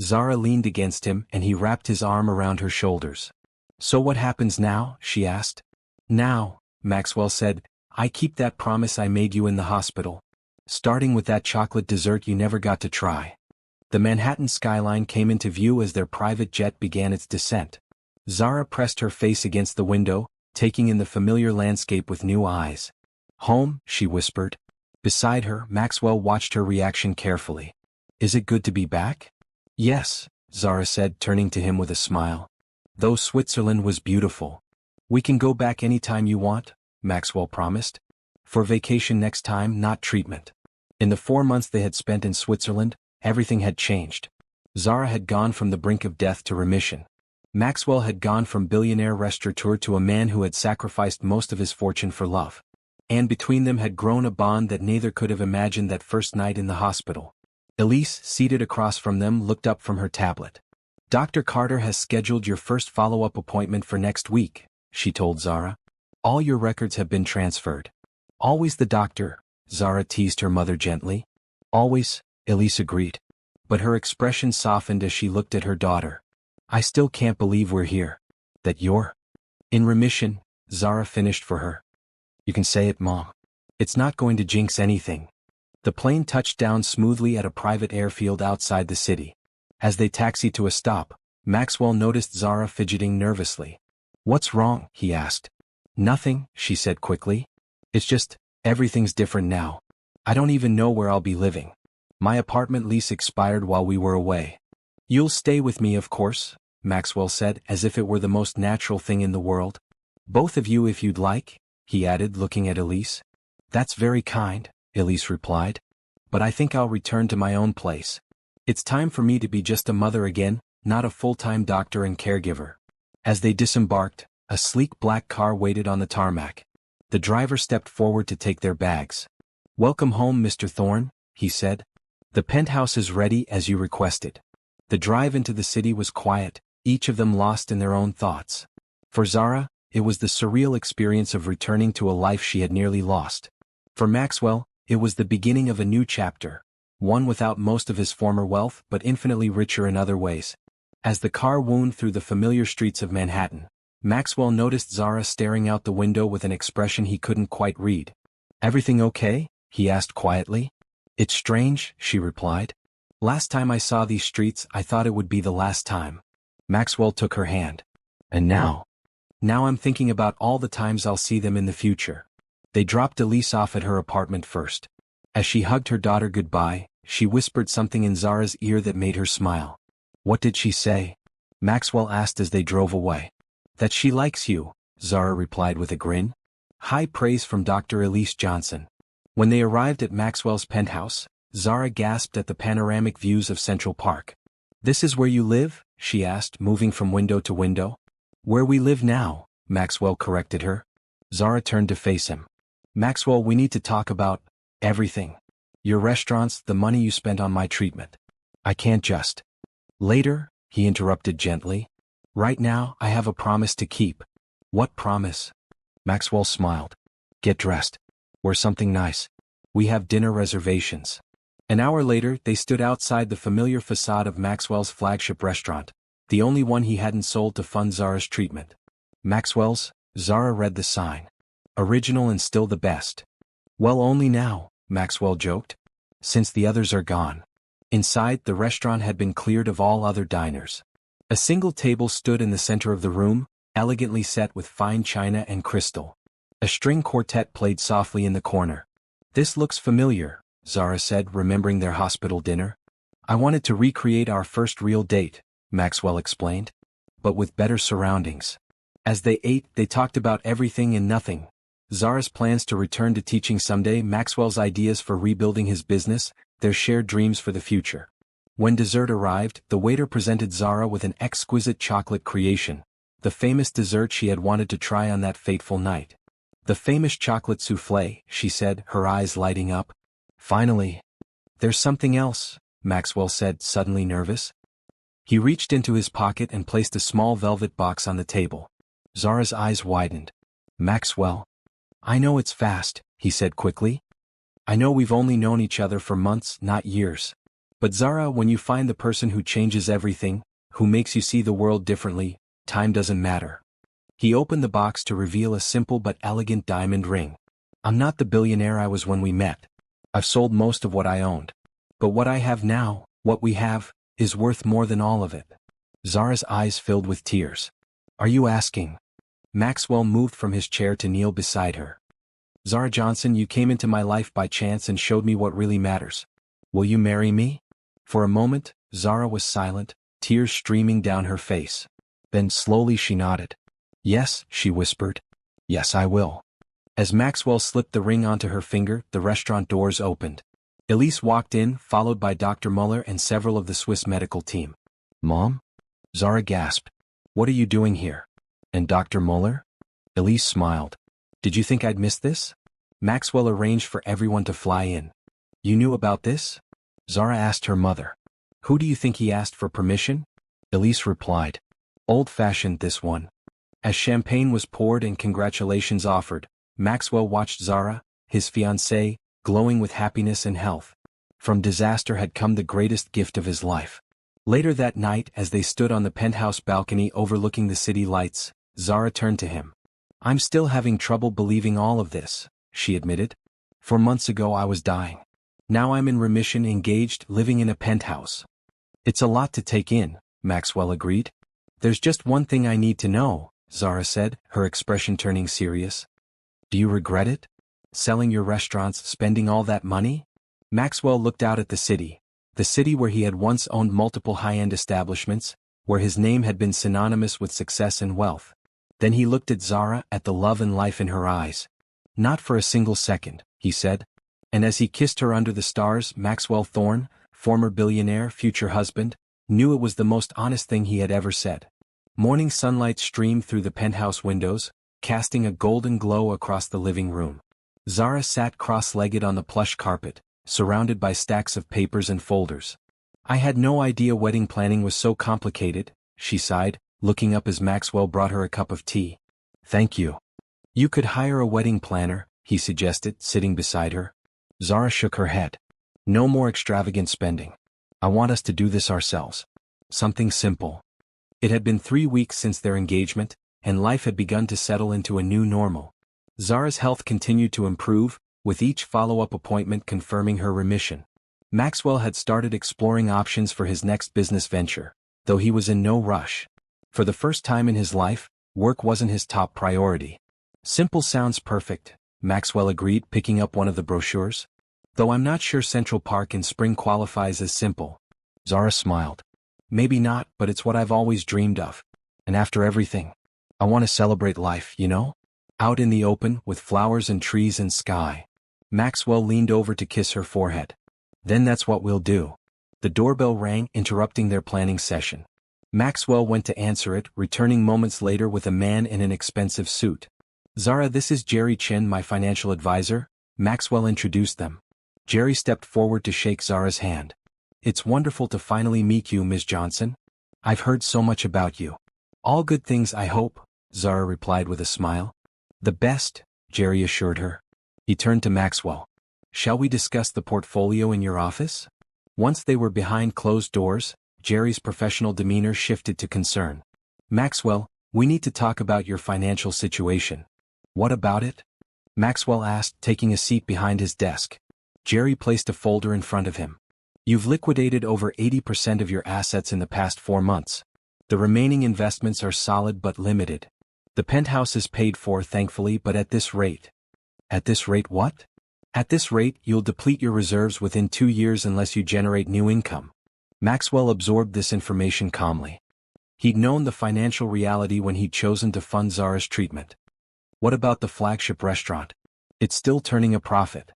Zara leaned against him and he wrapped his arm around her shoulders. So what happens now? She asked. Now, Maxwell said, I keep that promise I made you in the hospital. Starting with that chocolate dessert you never got to try. The Manhattan skyline came into view as their private jet began its descent. Zara pressed her face against the window, taking in the familiar landscape with new eyes. Home, she whispered. Beside her, Maxwell watched her reaction carefully. Is it good to be back? Yes, Zara said, turning to him with a smile. Though Switzerland was beautiful. We can go back anytime you want, Maxwell promised. For vacation next time, not treatment. In the 4 months they had spent in Switzerland, everything had changed. Zara had gone from the brink of death to remission. Maxwell had gone from billionaire restaurateur to a man who had sacrificed most of his fortune for love. And between them had grown a bond that neither could have imagined that first night in the hospital. Elise, seated across from them, looked up from her tablet. Dr. Carter has scheduled your first follow-up appointment for next week, she told Zara. All your records have been transferred. Always the doctor, Zara teased her mother gently. Always, Elise agreed. But her expression softened as she looked at her daughter. I still can't believe we're here. That you're in remission, Zara finished for her. You can say it, Mom. It's not going to jinx anything. The plane touched down smoothly at a private airfield outside the city. As they taxied to a stop, Maxwell noticed Zara fidgeting nervously. What's wrong? He asked. Nothing, she said quickly. It's just, everything's different now. I don't even know where I'll be living. My apartment lease expired while we were away. You'll stay with me, of course, Maxwell said, as if it were the most natural thing in the world. Both of you if you'd like, he added, looking at Elise. That's very kind, Elise replied. But I think I'll return to my own place. It's time for me to be just a mother again, not a full-time doctor and caregiver. As they disembarked, a sleek black car waited on the tarmac. The driver stepped forward to take their bags. Welcome home, Mr. Thorne, he said. The penthouse is ready as you requested. The drive into the city was quiet, each of them lost in their own thoughts. For Zara, it was the surreal experience of returning to a life she had nearly lost. For Maxwell, it was the beginning of a new chapter, one without most of his former wealth but infinitely richer in other ways. As the car wound through the familiar streets of Manhattan, Maxwell noticed Zara staring out the window with an expression he couldn't quite read. Everything okay? He asked quietly. It's strange, she replied. Last time I saw these streets I thought it would be the last time. Maxwell took her hand. And now? Now I'm thinking about all the times I'll see them in the future. They dropped Elise off at her apartment first. As she hugged her daughter goodbye, she whispered something in Zara's ear that made her smile. What did she say? Maxwell asked as they drove away. That she likes you, Zara replied with a grin. High praise from Dr. Elise Johnson. When they arrived at Maxwell's penthouse, Zara gasped at the panoramic views of Central Park. This is where you live? She asked, moving from window to window. Where we live now, Maxwell corrected her. Zara turned to face him. Maxwell, we need to talk about everything. Your restaurants, the money you spent on my treatment. I can't just. Later, he interrupted gently. Right now, I have a promise to keep. What promise? Maxwell smiled. Get dressed. Wear something nice. We have dinner reservations. An hour later, they stood outside the familiar facade of Maxwell's flagship restaurant, the only one he hadn't sold to fund Zara's treatment. Maxwell's, Zara read the sign. Original and still the best. Well, only now, Maxwell joked. Since the others are gone. Inside, the restaurant had been cleared of all other diners. A single table stood in the center of the room, elegantly set with fine china and crystal. A string quartet played softly in the corner. "This looks familiar," Zara said, remembering their hospital dinner. "I wanted to recreate our first real date," Maxwell explained. "But with better surroundings." As they ate, they talked about everything and nothing. Zara's plans to return to teaching someday, Maxwell's ideas for rebuilding his business, their shared dreams for the future. When dessert arrived, the waiter presented Zara with an exquisite chocolate creation, the famous dessert she had wanted to try on that fateful night. "The famous chocolate soufflé," she said, her eyes lighting up. "Finally." "There's something else," Maxwell said, suddenly nervous. He reached into his pocket and placed a small velvet box on the table. Zara's eyes widened. "Maxwell." "I know it's fast," he said quickly. "I know we've only known each other for months, not years. But Zara, when you find the person who changes everything, who makes you see the world differently, time doesn't matter." He opened the box to reveal a simple but elegant diamond ring. "I'm not the billionaire I was when we met. I've sold most of what I owned. But what I have now, what we have, is worth more than all of it." Zara's eyes filled with tears. "Are you asking?" Maxwell moved from his chair to kneel beside her. "Zara Johnson, you came into my life by chance and showed me what really matters. Will you marry me?" For a moment, Zara was silent, tears streaming down her face. Then slowly she nodded. "Yes," she whispered. "Yes, I will." As Maxwell slipped the ring onto her finger, the restaurant doors opened. Elise walked in, followed by Dr. Muller and several of the Swiss medical team. "Mom?" Zara gasped. "What are you doing here? And Dr. Muller?" Elise smiled. "Did you think I'd miss this?" Maxwell arranged for everyone to fly in. "You knew about this?" Zara asked her mother. "Who do you think he asked for permission?" Elise replied. "Old-fashioned, this one." As champagne was poured and congratulations offered, Maxwell watched Zara, his fiancée, glowing with happiness and health. From disaster had come the greatest gift of his life. Later that night, as they stood on the penthouse balcony overlooking the city lights, Zara turned to him. "I'm still having trouble believing all of this," she admitted. "For months ago I was dying. Now I'm in remission, engaged, living in a penthouse." "It's a lot to take in," Maxwell agreed. "There's just one thing I need to know," Zara said, her expression turning serious. "Do you regret it? Selling your restaurants, spending all that money?" Maxwell looked out at the city where he had once owned multiple high-end establishments, where his name had been synonymous with success and wealth. Then he looked at Zara, at the love and life in her eyes. "Not for a single second," he said. And as he kissed her under the stars, Maxwell Thorne, former billionaire, future husband, knew it was the most honest thing he had ever said. Morning sunlight streamed through the penthouse windows, casting a golden glow across the living room. Zara sat cross-legged on the plush carpet, surrounded by stacks of papers and folders. "I had no idea wedding planning was so complicated," she sighed, looking up as Maxwell brought her a cup of tea. "Thank you." "You could hire a wedding planner," he suggested, sitting beside her. Zara shook her head. "No more extravagant spending. I want us to do this ourselves. Something simple." It had been 3 weeks since their engagement, and life had begun to settle into a new normal. Zara's health continued to improve, with each follow-up appointment confirming her remission. Maxwell had started exploring options for his next business venture, though he was in no rush. For the first time in his life, work wasn't his top priority. "Simple sounds perfect," Maxwell agreed, picking up one of the brochures. "Though I'm not sure Central Park in spring qualifies as simple." Zara smiled. "Maybe not, but it's what I've always dreamed of. And after everything, I want to celebrate life, you know? Out in the open, with flowers and trees and sky." Maxwell leaned over to kiss her forehead. "Then that's what we'll do." The doorbell rang, interrupting their planning session. Maxwell went to answer it, returning moments later with a man in an expensive suit. "Zara, this is Jerry Chen, my financial advisor," Maxwell introduced them. Jerry stepped forward to shake Zara's hand. "It's wonderful to finally meet you, Ms. Johnson. I've heard so much about you." "All good things, I hope," Zara replied with a smile. "The best," Jerry assured her. He turned to Maxwell. "Shall we discuss the portfolio in your office?" Once they were behind closed doors, Jerry's professional demeanor shifted to concern. "Maxwell, we need to talk about your financial situation." "What about it?" Maxwell asked, taking a seat behind his desk. Jerry placed a folder in front of him. "You've liquidated over 80% of your assets in the past 4 months. The remaining investments are solid but limited. The penthouse is paid for thankfully, but at this rate. At this rate what? At this rate you'll deplete your reserves within 2 years unless you generate new income. Maxwell absorbed this information calmly. He'd known the financial reality when he'd chosen to fund Zara's treatment. What about the flagship restaurant? It's still turning a profit.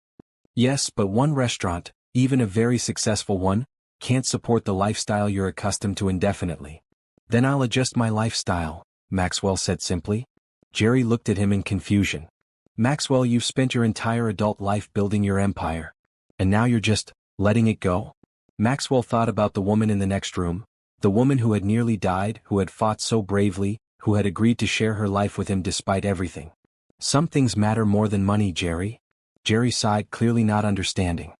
Yes, but one restaurant, even a very successful one, can't support the lifestyle you're accustomed to indefinitely. Then I'll adjust my lifestyle, Maxwell said simply. Jerry looked at him in confusion. Maxwell, you've spent your entire adult life building your empire. And now you're just letting it go? Maxwell thought about the woman in the next room, the woman who had nearly died, who had fought so bravely, who had agreed to share her life with him despite everything. Some things matter more than money, Jerry. Jerry sighed, clearly not understanding.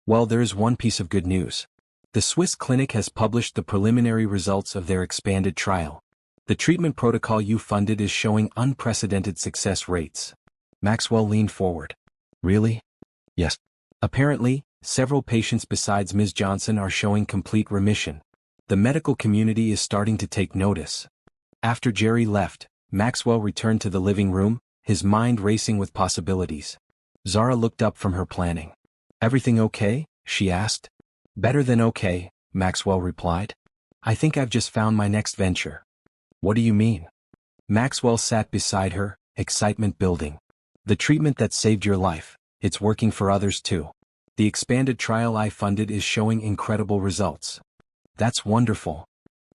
Well, there is one piece of good news. The Swiss clinic has published the preliminary results of their expanded trial. The treatment protocol you funded is showing unprecedented success rates. Maxwell leaned forward. Really? Yes. Apparently, several patients besides Ms. Johnson are showing complete remission. The medical community is starting to take notice. After Jerry left, Maxwell returned to the living room, his mind racing with possibilities. Zara looked up from her planning. Everything okay? She asked. Better than okay, Maxwell replied. I think I've just found my next venture. What do you mean? Maxwell sat beside her, excitement building. The treatment that saved your life, it's working for others too. The expanded trial I funded is showing incredible results. That's wonderful,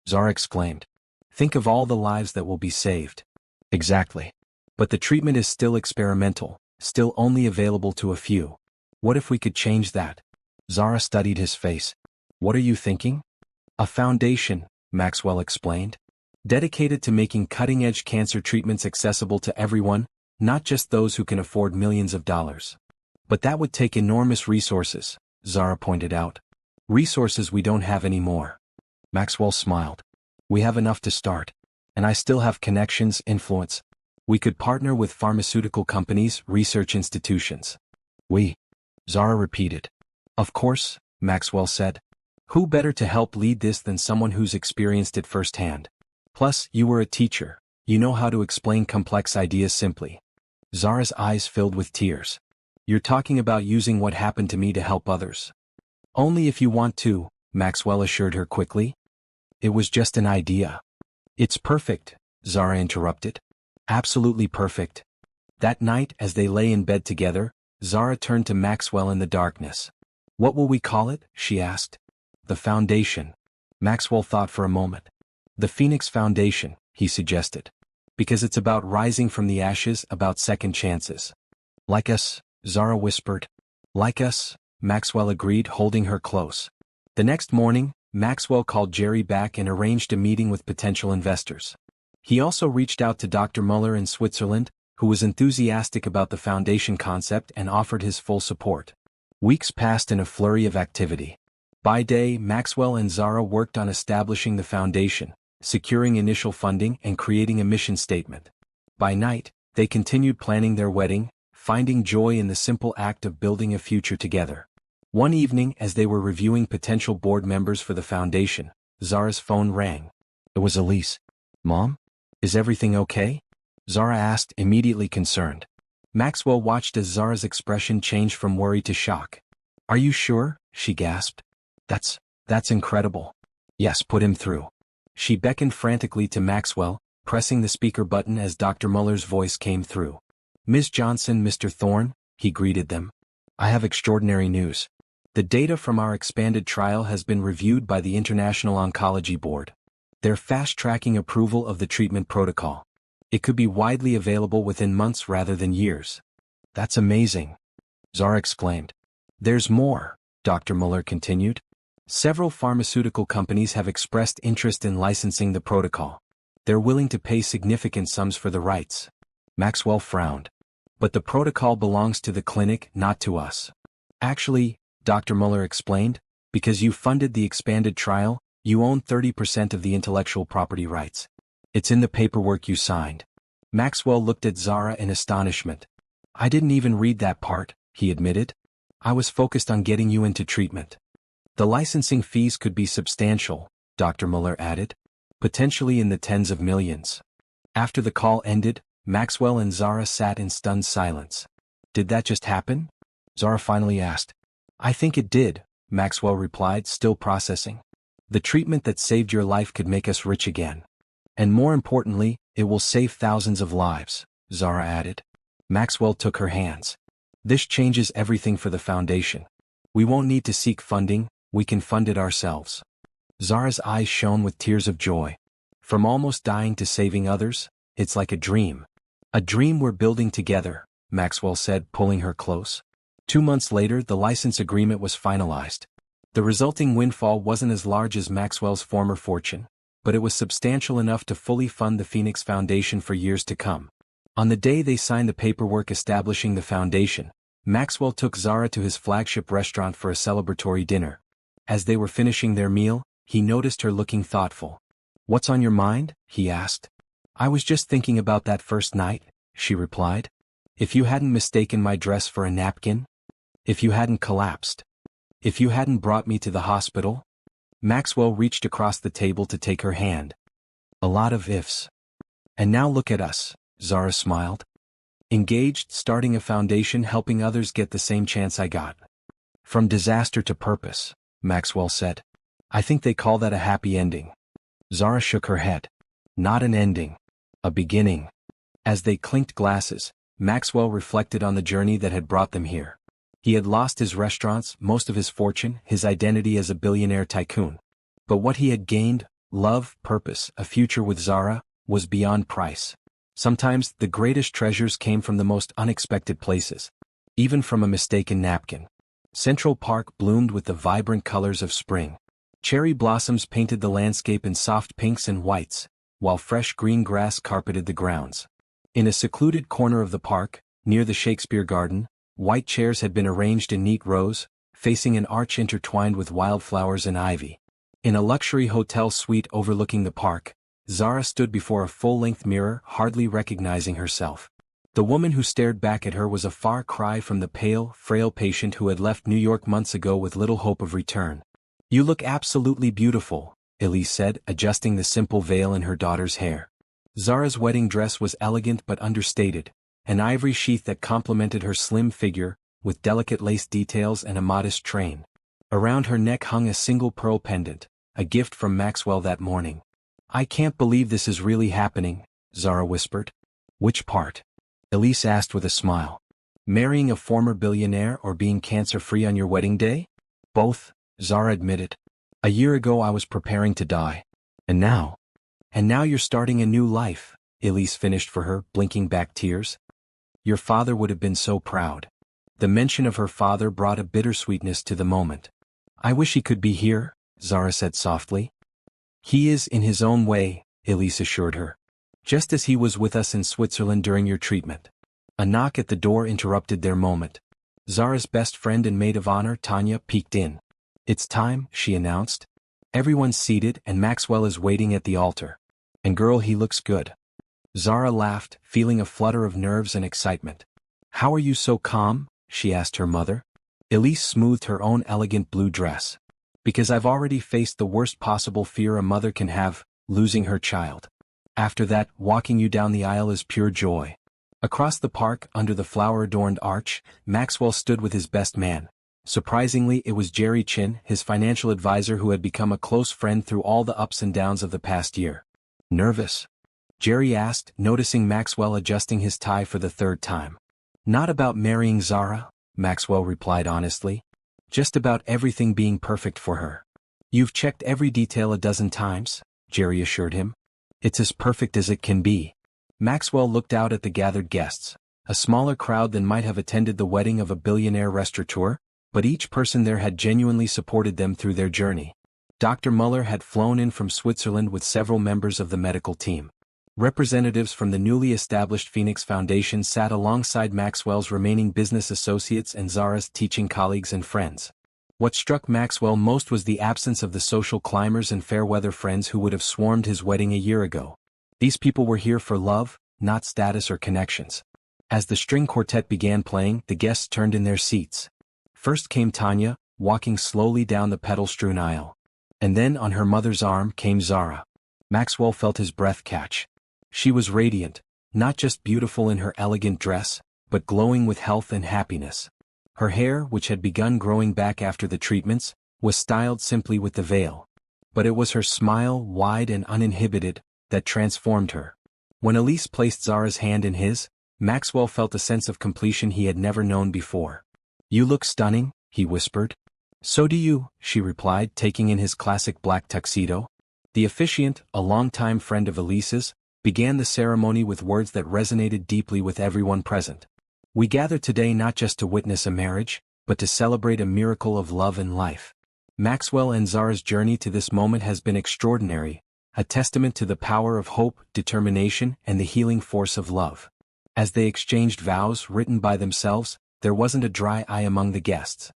Zara exclaimed. Think of all the lives that will be saved. Exactly. But the treatment is still experimental, still only available to a few. What if we could change that? Zara studied his face. What are you thinking? A foundation, Maxwell explained. Dedicated to making cutting-edge cancer treatments accessible to everyone, not just those who can afford millions of dollars. But that would take enormous resources, Zara pointed out. Resources we don't have anymore. Maxwell smiled. We have enough to start. And I still have connections, influence. We could partner with pharmaceutical companies, research institutions. We. Zara repeated. Of course, Maxwell said. Who better to help lead this than someone who's experienced it firsthand? Plus, you were a teacher. You know how to explain complex ideas simply. Zara's eyes filled with tears. You're talking about using what happened to me to help others. Only if you want to, Maxwell assured her quickly. It was just an idea. It's perfect, Zara interrupted. Absolutely perfect. That night, as they lay in bed together, Zara turned to Maxwell in the darkness. What will we call it? She asked. The Foundation. Maxwell thought for a moment. The Phoenix Foundation, he suggested. Because it's about rising from the ashes, about second chances. Like us, Zara whispered. Like us, Maxwell agreed, holding her close. The next morning, Maxwell called Jerry back and arranged a meeting with potential investors. He also reached out to Dr. Muller in Switzerland, who was enthusiastic about the foundation concept and offered his full support. Weeks passed in a flurry of activity. By day, Maxwell and Zara worked on establishing the foundation, securing initial funding and creating a mission statement. By night, they continued planning their wedding, finding joy in the simple act of building a future together. One evening, as they were reviewing potential board members for the foundation, Zara's phone rang. It was Elise. Mom? Is everything okay? Zara asked, immediately concerned. Maxwell watched as Zara's expression changed from worry to shock. Are you sure? She gasped. That's incredible. Yes, put him through. She beckoned frantically to Maxwell, pressing the speaker button as Dr. Muller's voice came through. Ms. Johnson, Mr. Thorne, he greeted them. I have extraordinary news. The data from our expanded trial has been reviewed by the International Oncology Board. They're fast-tracking approval of the treatment protocol. It could be widely available within months rather than years. That's amazing, Zara exclaimed. There's more, Dr. Muller continued. Several pharmaceutical companies have expressed interest in licensing the protocol. They're willing to pay significant sums for the rights. Maxwell frowned. But the protocol belongs to the clinic, not to us. Actually, Dr. Muller explained, because you funded the expanded trial, you own 30% of the intellectual property rights. It's in the paperwork you signed. Maxwell looked at Zara in astonishment. I didn't even read that part, he admitted. I was focused on getting you into treatment. The licensing fees could be substantial, Dr. Muller added. Potentially in the tens of millions. After the call ended, Maxwell and Zara sat in stunned silence. "Did that just happen?" Zara finally asked. "I think it did," Maxwell replied, still processing. "The treatment that saved your life could make us rich again. And more importantly, it will save thousands of lives," Zara added. Maxwell took her hands. "This changes everything for the foundation. We won't need to seek funding, we can fund it ourselves." Zara's eyes shone with tears of joy. "From almost dying to saving others, it's like a dream. A dream we're building together," Maxwell said, pulling her close. 2 months later, the license agreement was finalized. The resulting windfall wasn't as large as Maxwell's former fortune, but it was substantial enough to fully fund the Phoenix Foundation for years to come. On the day they signed the paperwork establishing the foundation, Maxwell took Zara to his flagship restaurant for a celebratory dinner. As they were finishing their meal, he noticed her looking thoughtful. "What's on your mind?" he asked. "I was just thinking about that first night," she replied. "If you hadn't mistaken my dress for a napkin? If you hadn't collapsed? If you hadn't brought me to the hospital?" Maxwell reached across the table to take her hand. "A lot of ifs. And now look at us," Zara smiled. "Engaged, starting a foundation, helping others get the same chance I got. From disaster to purpose," Maxwell said. "I think they call that a happy ending." Zara shook her head. "Not an ending. A beginning." As they clinked glasses, Maxwell reflected on the journey that had brought them here. He had lost his restaurants, most of his fortune, his identity as a billionaire tycoon. But what he had gained, love, purpose, a future with Zara, was beyond price. Sometimes, the greatest treasures came from the most unexpected places. Even from a mistaken napkin. Central Park bloomed with the vibrant colors of spring. Cherry blossoms painted the landscape in soft pinks and whites, while fresh green grass carpeted the grounds. In a secluded corner of the park, near the Shakespeare Garden, white chairs had been arranged in neat rows, facing an arch intertwined with wildflowers and ivy. In a luxury hotel suite overlooking the park, Zara stood before a full-length mirror, hardly recognizing herself. The woman who stared back at her was a far cry from the pale, frail patient who had left New York months ago with little hope of return. "You look absolutely beautiful," Elise said, adjusting the simple veil in her daughter's hair. Zara's wedding dress was elegant but understated, an ivory sheath that complemented her slim figure, with delicate lace details and a modest train. Around her neck hung a single pearl pendant, a gift from Maxwell that morning. "I can't believe this is really happening," Zara whispered. "Which part?" Elise asked with a smile. "Marrying a former billionaire or being cancer-free on your wedding day?" "Both," Zara admitted. "A year ago I was preparing to die. And now you're starting a new life," Elise finished for her, blinking back tears. "Your father would have been so proud." The mention of her father brought a bittersweetness to the moment. "I wish he could be here," Zara said softly. "He is in his own way," Elise assured her. "Just as he was with us in Switzerland during your treatment." A knock at the door interrupted their moment. Zara's best friend and maid of honor, Tanya, peeked in. "It's time," she announced. "Everyone's seated and Maxwell is waiting at the altar. And girl, he looks good." Zara laughed, feeling a flutter of nerves and excitement. "How are you so calm?" she asked her mother. Elise smoothed her own elegant blue dress. "Because I've already faced the worst possible fear a mother can have, losing her child. After that, walking you down the aisle is pure joy." Across the park, under the flower-adorned arch, Maxwell stood with his best man. Surprisingly, it was Jerry Chin, his financial advisor who had become a close friend through all the ups and downs of the past year. "Nervous?" Jerry asked, noticing Maxwell adjusting his tie for the third time. "Not about marrying Zara," Maxwell replied honestly. "Just about everything being perfect for her." "You've checked every detail a dozen times," Jerry assured him. "It's as perfect as it can be." Maxwell looked out at the gathered guests, a smaller crowd than might have attended the wedding of a billionaire restaurateur, but each person there had genuinely supported them through their journey. Dr. Muller had flown in from Switzerland with several members of the medical team. Representatives from the newly established Phoenix Foundation sat alongside Maxwell's remaining business associates and Zara's teaching colleagues and friends. What struck Maxwell most was the absence of the social climbers and fair-weather friends who would have swarmed his wedding a year ago. These people were here for love, not status or connections. As the string quartet began playing, the guests turned in their seats. First came Tanya, walking slowly down the petal-strewn aisle. And then on her mother's arm came Zara. Maxwell felt his breath catch. She was radiant, not just beautiful in her elegant dress, but glowing with health and happiness. Her hair, which had begun growing back after the treatments, was styled simply with the veil. But it was her smile, wide and uninhibited, that transformed her. When Elise placed Zara's hand in his, Maxwell felt a sense of completion he had never known before. "You look stunning," he whispered. "So do you," she replied, taking in his classic black tuxedo. The officiant, a longtime friend of Elise's, began the ceremony with words that resonated deeply with everyone present. "We gather today not just to witness a marriage, but to celebrate a miracle of love and life." Maxwell and Zara's journey to this moment has been extraordinary, a testament to the power of hope, determination, and the healing force of love. As they exchanged vows written by themselves, there wasn't a dry eye among the guests.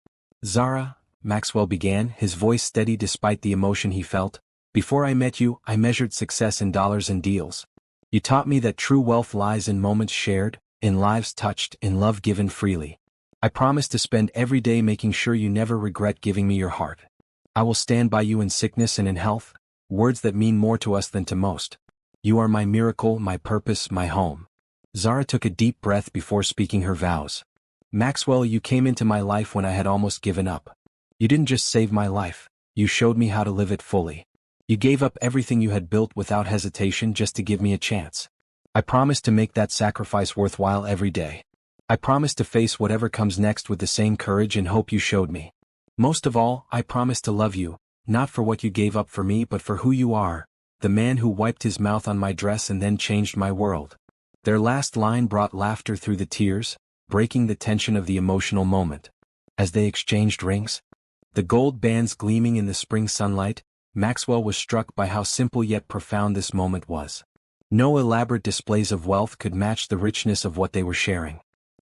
"Zara," Maxwell began, his voice steady despite the emotion he felt, "before I met you, I measured success in dollars and deals. You taught me that true wealth lies in moments shared, in lives touched, in love given freely. I promise to spend every day making sure you never regret giving me your heart. I will stand by you in sickness and in health," words that mean more to us than to most. "You are my miracle, my purpose, my home." Zara took a deep breath before speaking her vows. "Maxwell, you came into my life when I had almost given up. You didn't just save my life, you showed me how to live it fully. You gave up everything you had built without hesitation just to give me a chance. I promise to make that sacrifice worthwhile every day. I promise to face whatever comes next with the same courage and hope you showed me. Most of all, I promise to love you, not for what you gave up for me but for who you are, the man who wiped his mouth on my dress and then changed my world." Their last line brought laughter through the tears, breaking the tension of the emotional moment. As they exchanged rings, the gold bands gleaming in the spring sunlight, Maxwell was struck by how simple yet profound this moment was. No elaborate displays of wealth could match the richness of what they were sharing.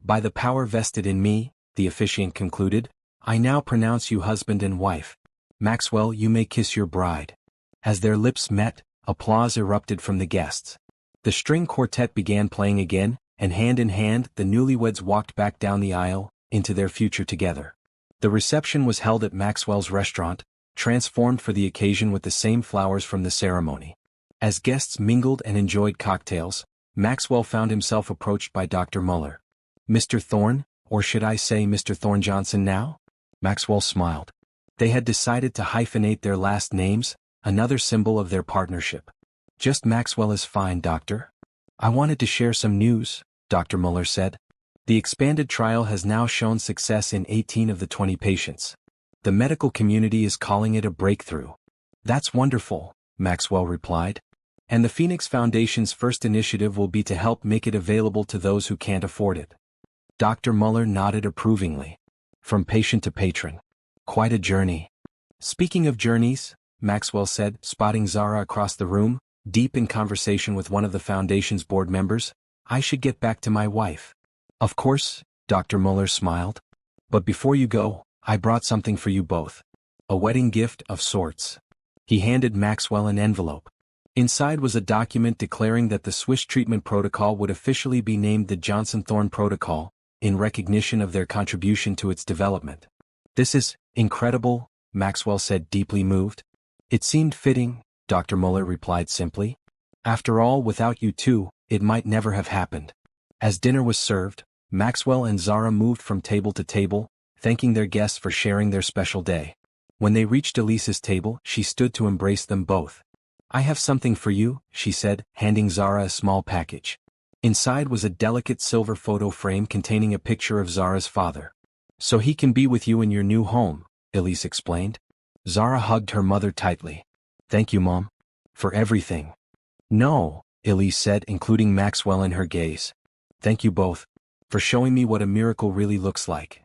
"By the power vested in me," the officiant concluded, "I now pronounce you husband and wife. Maxwell, you may kiss your bride." As their lips met, applause erupted from the guests. The string quartet began playing again, and hand in hand, the newlyweds walked back down the aisle, into their future together. The reception was held at Maxwell's restaurant, transformed for the occasion with the same flowers from the ceremony. As guests mingled and enjoyed cocktails, Maxwell found himself approached by Dr. Muller. "Mr. Thorne, or should I say Mr. Thorne Johnson now?" Maxwell smiled. They had decided to hyphenate their last names, another symbol of their partnership. "Just Maxwell is fine, doctor." "I wanted to share some news," Dr. Muller said. "The expanded trial has now shown success in 18 of the 20 patients. The medical community is calling it a breakthrough." "That's wonderful," Maxwell replied. "And the Phoenix Foundation's first initiative will be to help make it available to those who can't afford it." Dr. Muller nodded approvingly. From patient to patron. Quite a journey. "Speaking of journeys," Maxwell said, spotting Zara across the room, deep in conversation with one of the Foundation's board members, "I should get back to my wife." "Of course," Dr. Muller smiled. "But before you go, I brought something for you both. A wedding gift of sorts." He handed Maxwell an envelope. Inside was a document declaring that the Swiss treatment protocol would officially be named the Johnson-Thorne Protocol, in recognition of their contribution to its development. "This is incredible," Maxwell said, deeply moved. "It seemed fitting," Dr. Muller replied simply. "After all, without you two, it might never have happened." As dinner was served, Maxwell and Zara moved from table to table, thanking their guests for sharing their special day. When they reached Elise's table, she stood to embrace them both. "I have something for you," she said, handing Zara a small package. Inside was a delicate silver photo frame containing a picture of Zara's father. "So he can be with you in your new home," Elise explained. Zara hugged her mother tightly. "Thank you, Mom. For everything." "No," Elise said, including Maxwell in her gaze. "Thank you both. For showing me what a miracle really looks like."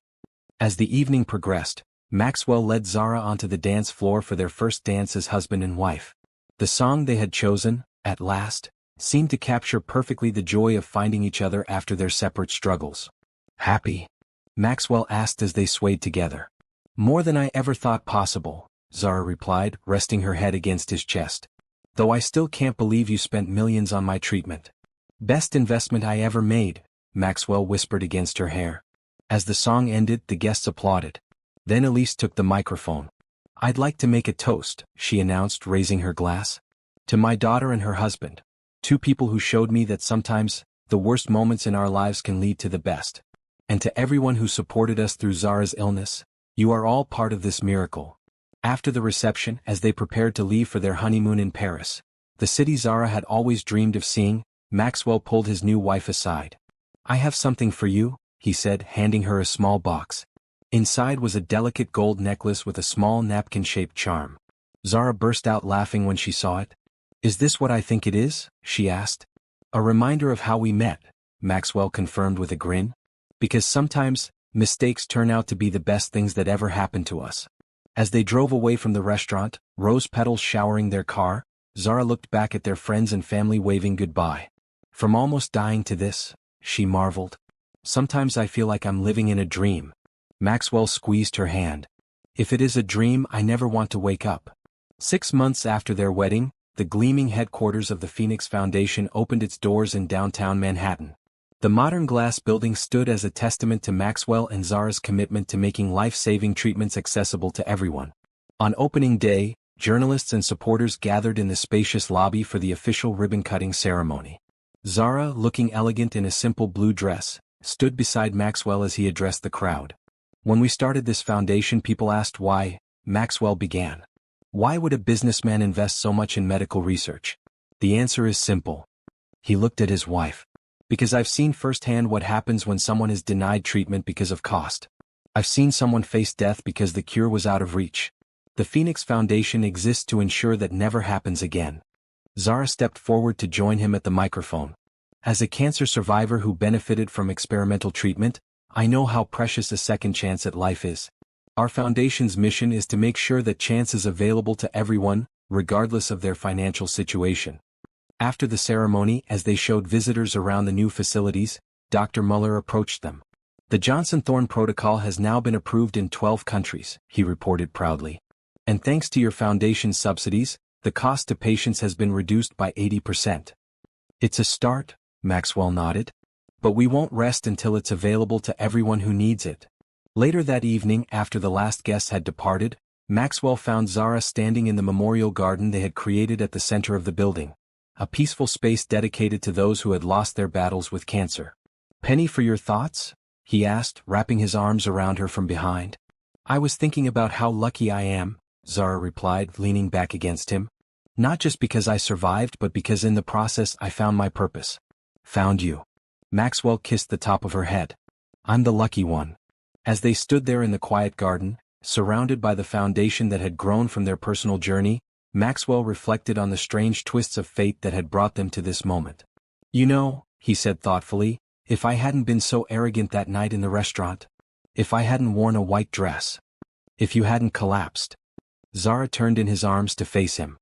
As the evening progressed, Maxwell led Zara onto the dance floor for their first dance as husband and wife. The song they had chosen, "At Last," seemed to capture perfectly the joy of finding each other after their separate struggles. "Happy?" Maxwell asked as they swayed together. "More than I ever thought possible," Zara replied, resting her head against his chest. "Though I still can't believe you spent millions on my treatment." "Best investment I ever made," Maxwell whispered against her hair. As the song ended, the guests applauded. Then Elise took the microphone. "I'd like to make a toast," she announced, raising her glass. "To my daughter and her husband. Two people who showed me that sometimes, the worst moments in our lives can lead to the best. And to everyone who supported us through Zara's illness, you are all part of this miracle. After the reception, as they prepared to leave for their honeymoon in Paris, the city Zara had always dreamed of seeing, Maxwell pulled his new wife aside. "I have something for you," he said, handing her a small box. Inside was a delicate gold necklace with a small napkin-shaped charm. Zara burst out laughing when she saw it. "Is this what I think it is?" she asked. "A reminder of how we met," Maxwell confirmed with a grin. "Because sometimes, mistakes turn out to be the best things that ever happened to us." As they drove away from the restaurant, rose petals showering their car, Zara looked back at their friends and family waving goodbye. "From almost dying to this," she marveled. "Sometimes I feel like I'm living in a dream." Maxwell squeezed her hand. "If it is a dream, I never want to wake up." 6 months after their wedding, the gleaming headquarters of the Phoenix Foundation opened its doors in downtown Manhattan. The modern glass building stood as a testament to Maxwell and Zara's commitment to making life-saving treatments accessible to everyone. On opening day, journalists and supporters gathered in the spacious lobby for the official ribbon-cutting ceremony. Zara, looking elegant in a simple blue dress, stood beside Maxwell as he addressed the crowd. "When we started this foundation, people asked why," Maxwell began. "Why would a businessman invest so much in medical research? The answer is simple." He looked at his wife. "Because I've seen firsthand what happens when someone is denied treatment because of cost. I've seen someone face death because the cure was out of reach. The Phoenix Foundation exists to ensure that never happens again." Zara stepped forward to join him at the microphone. "As a cancer survivor who benefited from experimental treatment, I know how precious a second chance at life is. Our foundation's mission is to make sure that chance is available to everyone, regardless of their financial situation." After the ceremony, as they showed visitors around the new facilities, Dr. Muller approached them. "The Johnson-Thorne protocol has now been approved in 12 countries, he reported proudly. "And thanks to your foundation's subsidies, the cost to patients has been reduced by 80%. "It's a start," Maxwell nodded. "But we won't rest until it's available to everyone who needs it." Later that evening, after the last guests had departed, Maxwell found Zara standing in the memorial garden they had created at the center of the building. A peaceful space dedicated to those who had lost their battles with cancer. "Penny, for your thoughts?" he asked, wrapping his arms around her from behind. "I was thinking about how lucky I am," Zara replied, leaning back against him. "Not just because I survived, but because in the process I found my purpose." "Found you?" Maxwell kissed the top of her head. "I'm the lucky one." As they stood there in the quiet garden, surrounded by the foundation that had grown from their personal journey, Maxwell reflected on the strange twists of fate that had brought them to this moment. "You know," he said thoughtfully, "if I hadn't been so arrogant that night in the restaurant, if I hadn't worn a white dress, if you hadn't collapsed." Zara turned in his arms to face him.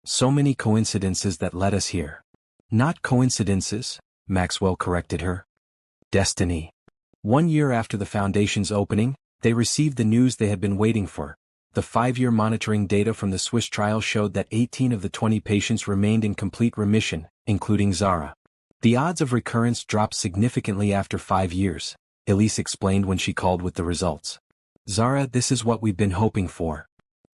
"So many coincidences that led us here." "Not coincidences," Maxwell corrected her. "Destiny." 1 year after the foundation's opening, they received the news they had been waiting for. The 5-year monitoring data from the Swiss trial showed that 18 of the 20 patients remained in complete remission, including Zara. The odds of recurrence dropped significantly after 5 years, Elise explained when she called with the results. "Zara, this is what we've been hoping for."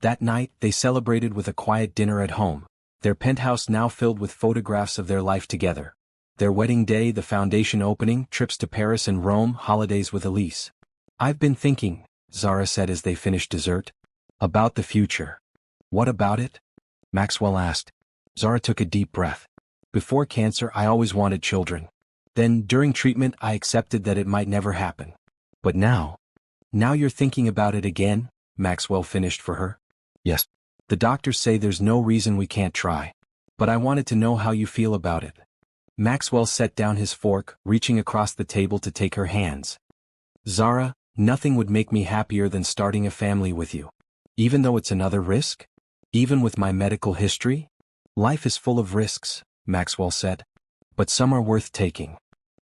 That night, they celebrated with a quiet dinner at home, their penthouse now filled with photographs of their life together. Their wedding day, the foundation opening, trips to Paris and Rome, holidays with Elise. "I've been thinking," Zara said as they finished dessert, "about the future." "What about it?" Maxwell asked. Zara took a deep breath. "Before cancer, I always wanted children. Then, during treatment, I accepted that it might never happen. But now you're thinking about it again," Maxwell finished for her. "Yes. The doctors say there's no reason we can't try. But I wanted to know how you feel about it." Maxwell set down his fork, reaching across the table to take her hands. "Zara, nothing would make me happier than starting a family with you. Even though it's another risk? Even with my medical history? Life is full of risks," Maxwell said. "But some are worth taking."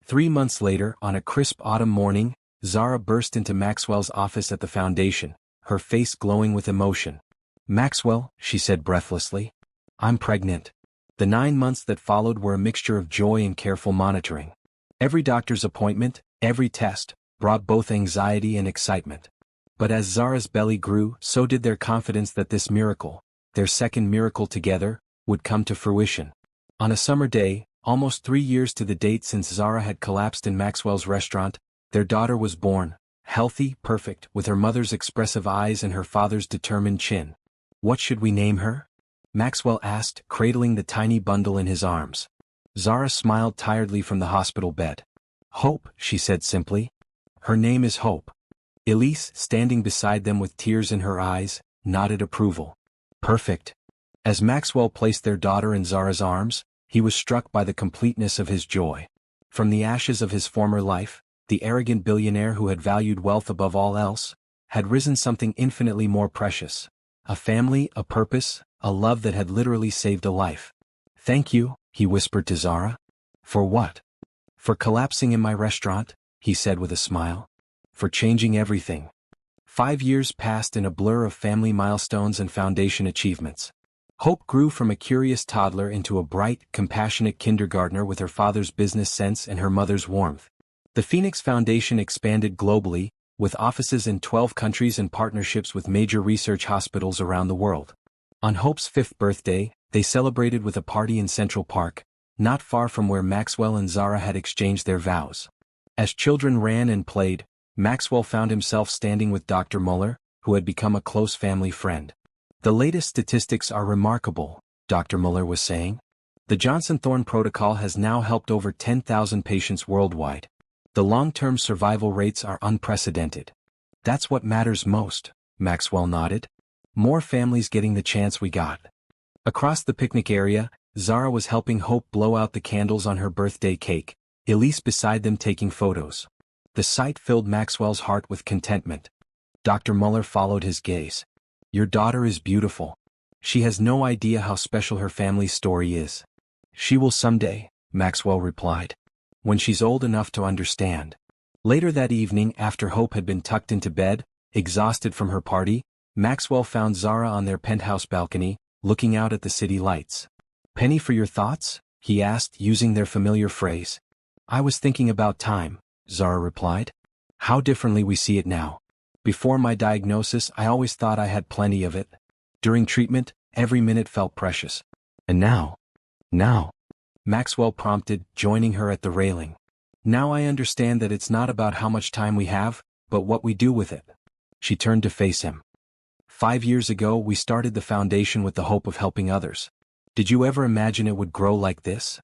3 months later, on a crisp autumn morning, Zara burst into Maxwell's office at the foundation, her face glowing with emotion. "Maxwell," she said breathlessly, "I'm pregnant." The 9 months that followed were a mixture of joy and careful monitoring. Every doctor's appointment, every test, brought both anxiety and excitement. But as Zara's belly grew, so did their confidence that this miracle, their second miracle together, would come to fruition. On a summer day, almost 3 years to the date since Zara had collapsed in Maxwell's restaurant, their daughter was born, healthy, perfect, with her mother's expressive eyes and her father's determined chin. "What should we name her?" Maxwell asked, cradling the tiny bundle in his arms. Zara smiled tiredly from the hospital bed. "Hope," she said simply. "Her name is Hope." Elise, standing beside them with tears in her eyes, nodded approval. "Perfect." As Maxwell placed their daughter in Zara's arms, he was struck by the completeness of his joy. From the ashes of his former life, the arrogant billionaire who had valued wealth above all else, had risen something infinitely more precious. A family, a purpose, a love that had literally saved a life. "Thank you," he whispered to Zara. "For what?" "For collapsing in my restaurant," he said with a smile. "For changing everything." 5 years passed in a blur of family milestones and foundation achievements. Hope grew from a curious toddler into a bright, compassionate kindergartner with her father's business sense and her mother's warmth. The Phoenix Foundation expanded globally, with offices in 12 countries and partnerships with major research hospitals around the world. On Hope's 5th birthday, they celebrated with a party in Central Park, not far from where Maxwell and Zara had exchanged their vows. As children ran and played, Maxwell found himself standing with Dr. Muller, who had become a close family friend. "The latest statistics are remarkable," Dr. Muller was saying. "The Johnson-Thorne protocol has now helped over 10,000 patients worldwide. The long-term survival rates are unprecedented." "That's what matters most," Maxwell nodded. "More families getting the chance we got." Across the picnic area, Zara was helping Hope blow out the candles on her birthday cake, Elise beside them taking photos. The sight filled Maxwell's heart with contentment. Dr. Muller followed his gaze. "Your daughter is beautiful. She has no idea how special her family's story is." "She will someday," Maxwell replied. "When she's old enough to understand." Later that evening, after Hope had been tucked into bed, exhausted from her party, Maxwell found Zara on their penthouse balcony, looking out at the city lights. "Penny for your thoughts?" he asked, using their familiar phrase. "I was thinking about time," Zara replied. "How differently we see it now. Before my diagnosis, I always thought I had plenty of it. During treatment, every minute felt precious. And now?" Maxwell prompted, joining her at the railing. "Now I understand that it's not about how much time we have, but what we do with it." She turned to face him. 5 years ago, we started the foundation with the hope of helping others. Did you ever imagine it would grow like this?"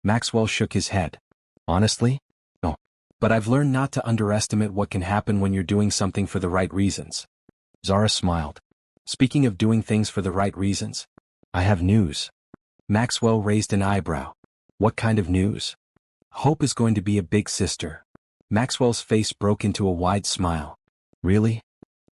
Maxwell shook his head. "Honestly? No. But I've learned not to underestimate what can happen when you're doing something for the right reasons." Zara smiled. "Speaking of doing things for the right reasons, I have news." Maxwell raised an eyebrow. "What kind of news?" "Hope is going to be a big sister." Maxwell's face broke into a wide smile. "Really?"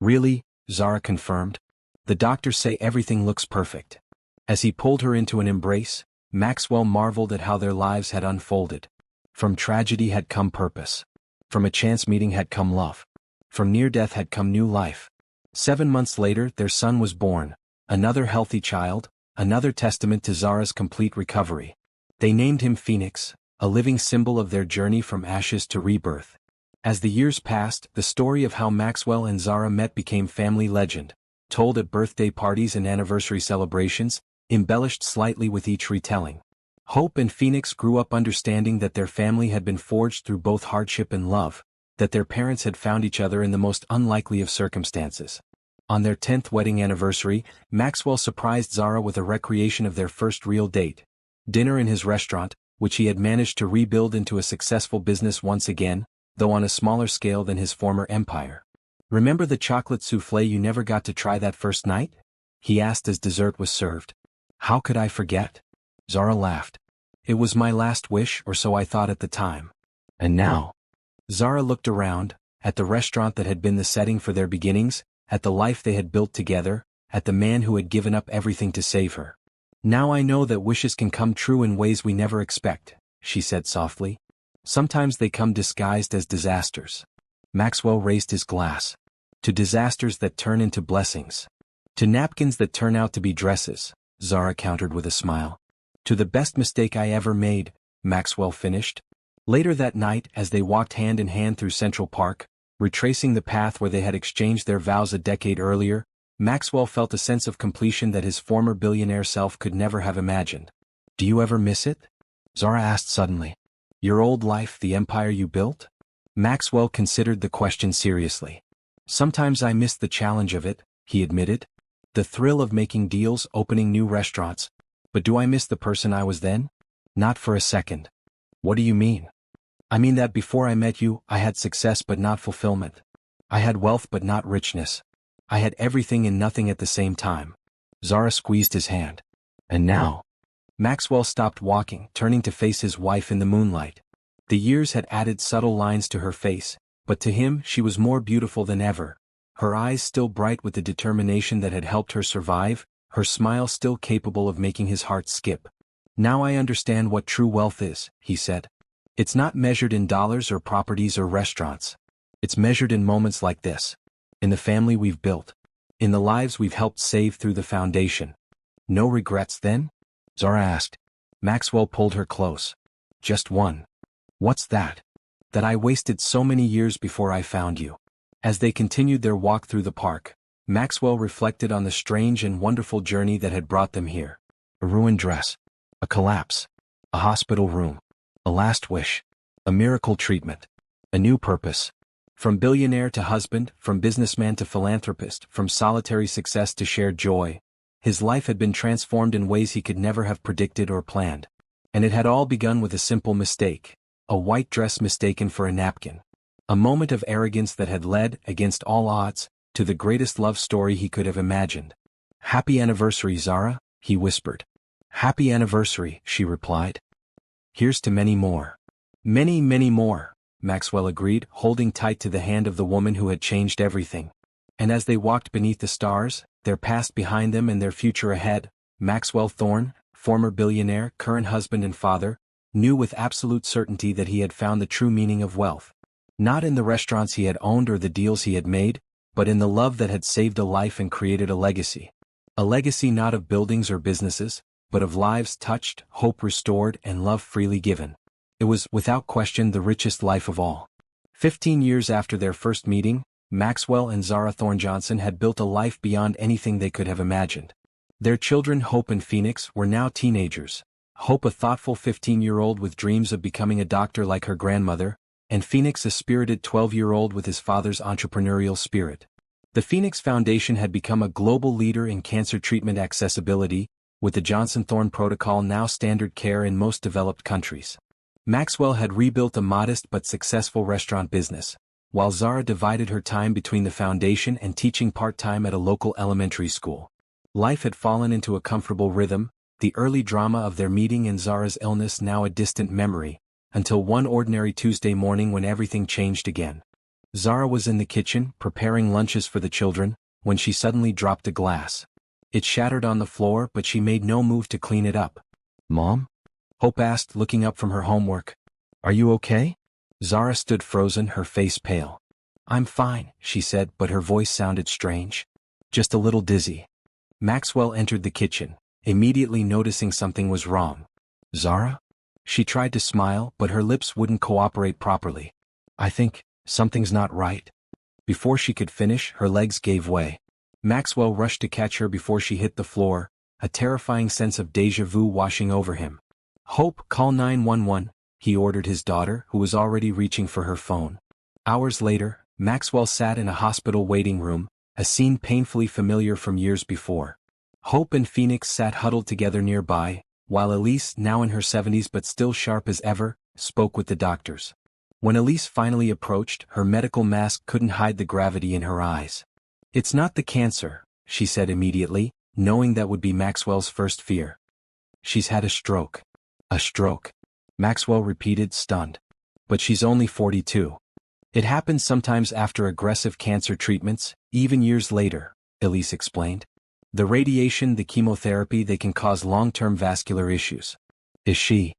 "Really," Zara confirmed. "The doctors say everything looks perfect." As he pulled her into an embrace, Maxwell marveled at how their lives had unfolded. From tragedy had come purpose. From a chance meeting had come love. From near death had come new life. 7 months later, their son was born, another healthy child, another testament to Zara's complete recovery. They named him Phoenix, a living symbol of their journey from ashes to rebirth. As the years passed, the story of how Maxwell and Zara met became family legend, told at birthday parties and anniversary celebrations, embellished slightly with each retelling. Hope and Phoenix grew up understanding that their family had been forged through both hardship and love, that their parents had found each other in the most unlikely of circumstances. On their 10th wedding anniversary, Maxwell surprised Zara with a recreation of their first real date. Dinner in his restaurant, which he had managed to rebuild into a successful business once again, though on a smaller scale than his former empire. "Remember the chocolate soufflé you never got to try that first night?" he asked as dessert was served. "How could I forget?" Zara laughed. "It was my last wish, or so I thought at the time." "And now?" Zara looked around, at the restaurant that had been the setting for their beginnings, at the life they had built together, at the man who had given up everything to save her. "Now I know that wishes can come true in ways we never expect," she said softly. "Sometimes they come disguised as disasters." Maxwell raised his glass. "To disasters that turn into blessings. To napkins that turn out to be dresses," Zara countered with a smile. "To the best mistake I ever made," Maxwell finished. Later that night, as they walked hand in hand through Central Park, retracing the path where they had exchanged their vows a decade earlier, Maxwell felt a sense of completion that his former billionaire self could never have imagined. Do you ever miss it? Zara asked suddenly. Your old life, the empire you built? Maxwell considered the question seriously. Sometimes I miss the challenge of it, he admitted. The thrill of making deals, opening new restaurants. But do I miss the person I was then? Not for a second. What do you mean? I mean that before I met you, I had success but not fulfillment. I had wealth but not richness. I had everything and nothing at the same time. Zara squeezed his hand. And now? Maxwell stopped walking, turning to face his wife in the moonlight. The years had added subtle lines to her face, but to him she was more beautiful than ever. Her eyes still bright with the determination that had helped her survive, her smile still capable of making his heart skip. Now I understand what true wealth is, he said. It's not measured in dollars or properties or restaurants. It's measured in moments like this. In the family we've built. In the lives we've helped save through the foundation. No regrets then? Zara asked. Maxwell pulled her close. Just one. What's that? That I wasted so many years before I found you. As they continued their walk through the park, Maxwell reflected on the strange and wonderful journey that had brought them here. A ruined dress. A collapse. A hospital room. A last wish. A miracle treatment. A new purpose. From billionaire to husband, from businessman to philanthropist, from solitary success to shared joy, his life had been transformed in ways he could never have predicted or planned. And it had all begun with a simple mistake. A white dress mistaken for a napkin. A moment of arrogance that had led, against all odds, to the greatest love story he could have imagined. Happy anniversary, Zara, he whispered. Happy anniversary, she replied. Here's to many more. Many, many more, Maxwell agreed, holding tight to the hand of the woman who had changed everything. And as they walked beneath the stars, their past behind them and their future ahead, Maxwell Thorne, former billionaire, current husband and father, knew with absolute certainty that he had found the true meaning of wealth. Not in the restaurants he had owned or the deals he had made, but in the love that had saved a life and created a legacy. A legacy not of buildings or businesses, but of lives touched, hope restored, and love freely given. It was, without question, the richest life of all. 15 years after their first meeting, Maxwell and Zara Thorne Johnson had built a life beyond anything they could have imagined. Their children, Hope and Phoenix, were now teenagers. Hope, a thoughtful 15-year-old with dreams of becoming a doctor like her grandmother, and Phoenix, a spirited 12-year-old with his father's entrepreneurial spirit. The Phoenix Foundation had become a global leader in cancer treatment accessibility, with the Johnson-Thorne protocol now standard care in most developed countries. Maxwell had rebuilt a modest but successful restaurant business, while Zara divided her time between the foundation and teaching part-time at a local elementary school. Life had fallen into a comfortable rhythm, the early drama of their meeting and Zara's illness now a distant memory, until one ordinary Tuesday morning when everything changed again. Zara was in the kitchen, preparing lunches for the children, when she suddenly dropped a glass. It shattered on the floor, but she made no move to clean it up. "Mom?" Hope asked, looking up from her homework. "Are you okay?" Zara stood frozen, her face pale. "I'm fine," she said, but her voice sounded strange. "Just a little dizzy." Maxwell entered the kitchen, immediately noticing something was wrong. "Zara?" She tried to smile, but her lips wouldn't cooperate properly. "I think something's not right." Before she could finish, her legs gave way. Maxwell rushed to catch her before she hit the floor, a terrifying sense of déjà vu washing over him. "Hope, call 911, he ordered his daughter, who was already reaching for her phone. Hours later, Maxwell sat in a hospital waiting room, a scene painfully familiar from years before. Hope and Phoenix sat huddled together nearby, while Elise, now in her 70s but still sharp as ever, spoke with the doctors. When Elise finally approached, her medical mask couldn't hide the gravity in her eyes. "It's not the cancer," she said immediately, knowing that would be Maxwell's first fear. "She's had a stroke." "A stroke?" Maxwell repeated, stunned. "But she's only 42. It happens sometimes after aggressive cancer treatments, even years later," Elise explained. "The radiation, the chemotherapy, they can cause long-term vascular issues." "Is she?"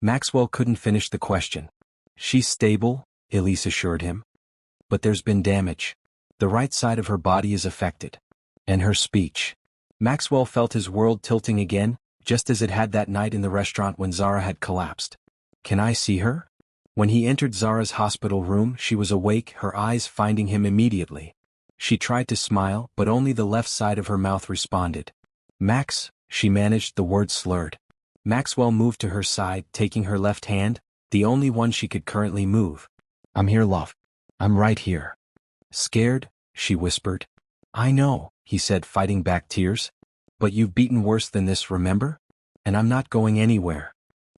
Maxwell couldn't finish the question. "She's stable," Elise assured him. "But there's been damage. The right side of her body is affected. And her speech." Maxwell felt his world tilting again, just as it had that night in the restaurant when Zara had collapsed. "Can I see her?" When he entered Zara's hospital room, she was awake, her eyes finding him immediately. She tried to smile, but only the left side of her mouth responded. "Max," she managed, the words slurred. Maxwell moved to her side, taking her left hand, the only one she could currently move. "I'm here, love. I'm right here." "Scared?" she whispered. "I know," he said, fighting back tears. "But you've beaten worse than this, remember? And I'm not going anywhere."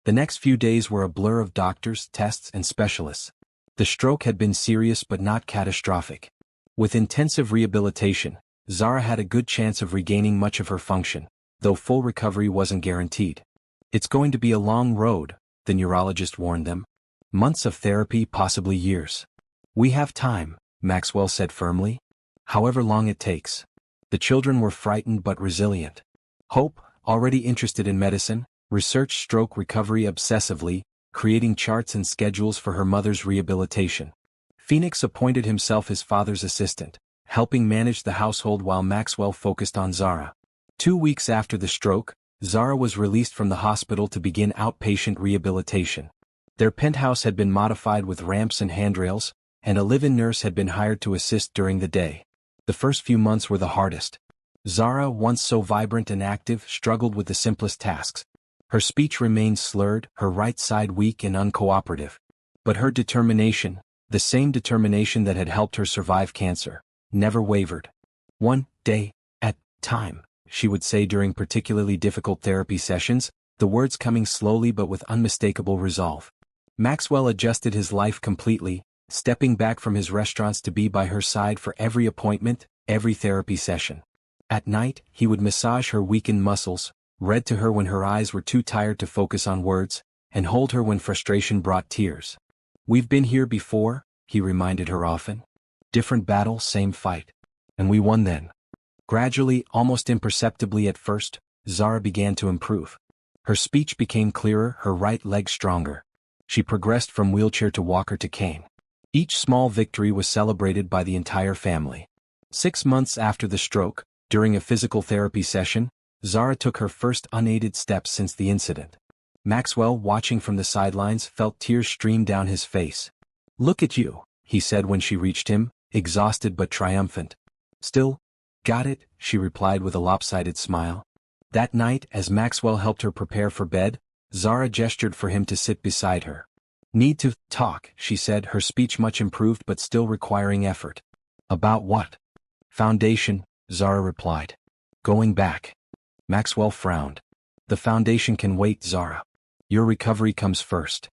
The next few days were a blur of doctors, tests, and specialists. The stroke had been serious but not catastrophic. With intensive rehabilitation, Zara had a good chance of regaining much of her function, though full recovery wasn't guaranteed. "It's going to be a long road," the neurologist warned them. "Months of therapy, possibly years." "We have time," Maxwell said firmly. "However long it takes." The children were frightened but resilient. Hope, already interested in medicine, researched stroke recovery obsessively, creating charts and schedules for her mother's rehabilitation. Phoenix appointed himself his father's assistant, helping manage the household while Maxwell focused on Zara. 2 weeks after the stroke, Zara was released from the hospital to begin outpatient rehabilitation. Their penthouse had been modified with ramps and handrails, and a live-in nurse had been hired to assist during the day. The first few months were the hardest. Zara, once so vibrant and active, struggled with the simplest tasks. Her speech remained slurred, her right side weak and uncooperative. But her determination, the same determination that had helped her survive cancer, never wavered. "One day at a time," she would say during particularly difficult therapy sessions, the words coming slowly but with unmistakable resolve. Maxwell adjusted his life completely, stepping back from his restaurants to be by her side for every appointment, every therapy session. At night, he would massage her weakened muscles, read to her when her eyes were too tired to focus on words, and hold her when frustration brought tears. "We've been here before," he reminded her often. "Different battle, same fight. And we won then." Gradually, almost imperceptibly at first, Zara began to improve. Her speech became clearer, her right leg stronger. She progressed from wheelchair to walker to cane. Each small victory was celebrated by the entire family. 6 months after the stroke, during a physical therapy session, Zara took her first unaided steps since the incident. Maxwell, watching from the sidelines, felt tears stream down his face. "Look at you," he said when she reached him, exhausted but triumphant. "Still got it," she replied with a lopsided smile. That night, as Maxwell helped her prepare for bed, Zara gestured for him to sit beside her. "Need to talk," she said, her speech much improved but still requiring effort. "About what?" "Foundation," Zara replied. "Going back." Maxwell frowned. "The foundation can wait, Zara. Your recovery comes first."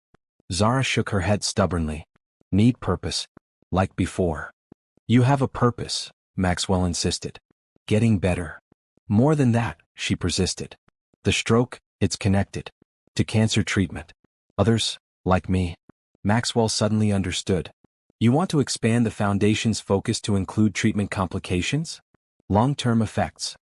Zara shook her head stubbornly. "Need purpose. Like before." "You have a purpose," Maxwell insisted. "Getting better." "More than that," she persisted. "The stroke, it's connected to cancer treatment. Others, like me." Maxwell suddenly understood. "You want to expand the foundation's focus to include treatment complications? Long-term effects?"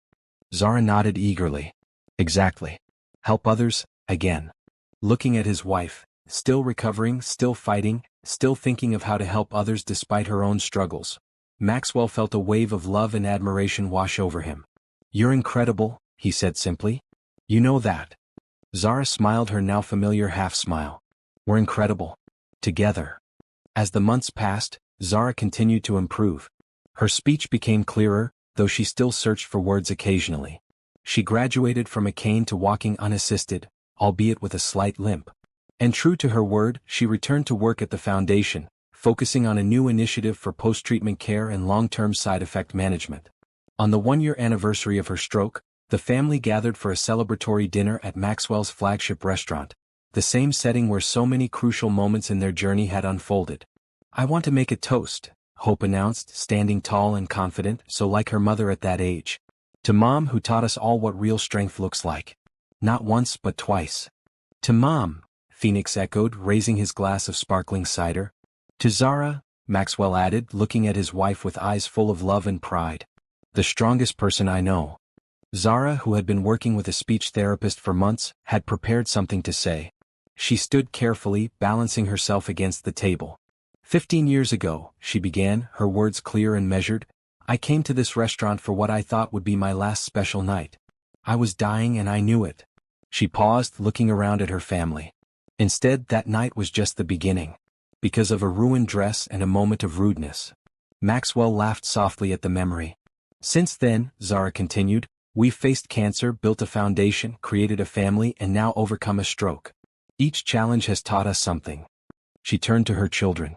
Zara nodded eagerly. "Exactly. Help others, again." Looking at his wife, still recovering, still fighting, still thinking of how to help others despite her own struggles, Maxwell felt a wave of love and admiration wash over him. "You're incredible," he said simply. "You know that." Zara smiled her now familiar half-smile. "We're incredible. Together." As the months passed, Zara continued to improve. Her speech became clearer, though she still searched for words occasionally. She graduated from a cane to walking unassisted, albeit with a slight limp. And true to her word, she returned to work at the foundation, focusing on a new initiative for post-treatment care and long-term side effect management. On the 1-year anniversary of her stroke, the family gathered for a celebratory dinner at Maxwell's flagship restaurant, the same setting where so many crucial moments in their journey had unfolded. "I want to make a toast," Hope announced, standing tall and confident, so like her mother at that age. "To Mom, who taught us all what real strength looks like. Not once but twice." "To Mom," Phoenix echoed, raising his glass of sparkling cider. "To Zara," Maxwell added, looking at his wife with eyes full of love and pride. "The strongest person I know." Zara, who had been working with a speech therapist for months, had prepared something to say. She stood carefully, balancing herself against the table. 15 years ago, she began, her words clear and measured, "I came to this restaurant for what I thought would be my last special night. I was dying and I knew it." She paused, looking around at her family. Instead, that night was just the beginning. Because of a ruined dress and a moment of rudeness. Maxwell laughed softly at the memory. "Since then," Zara continued, We've faced cancer, built a foundation, created a family, and now overcome a stroke. Each challenge has taught us something. She turned to her children.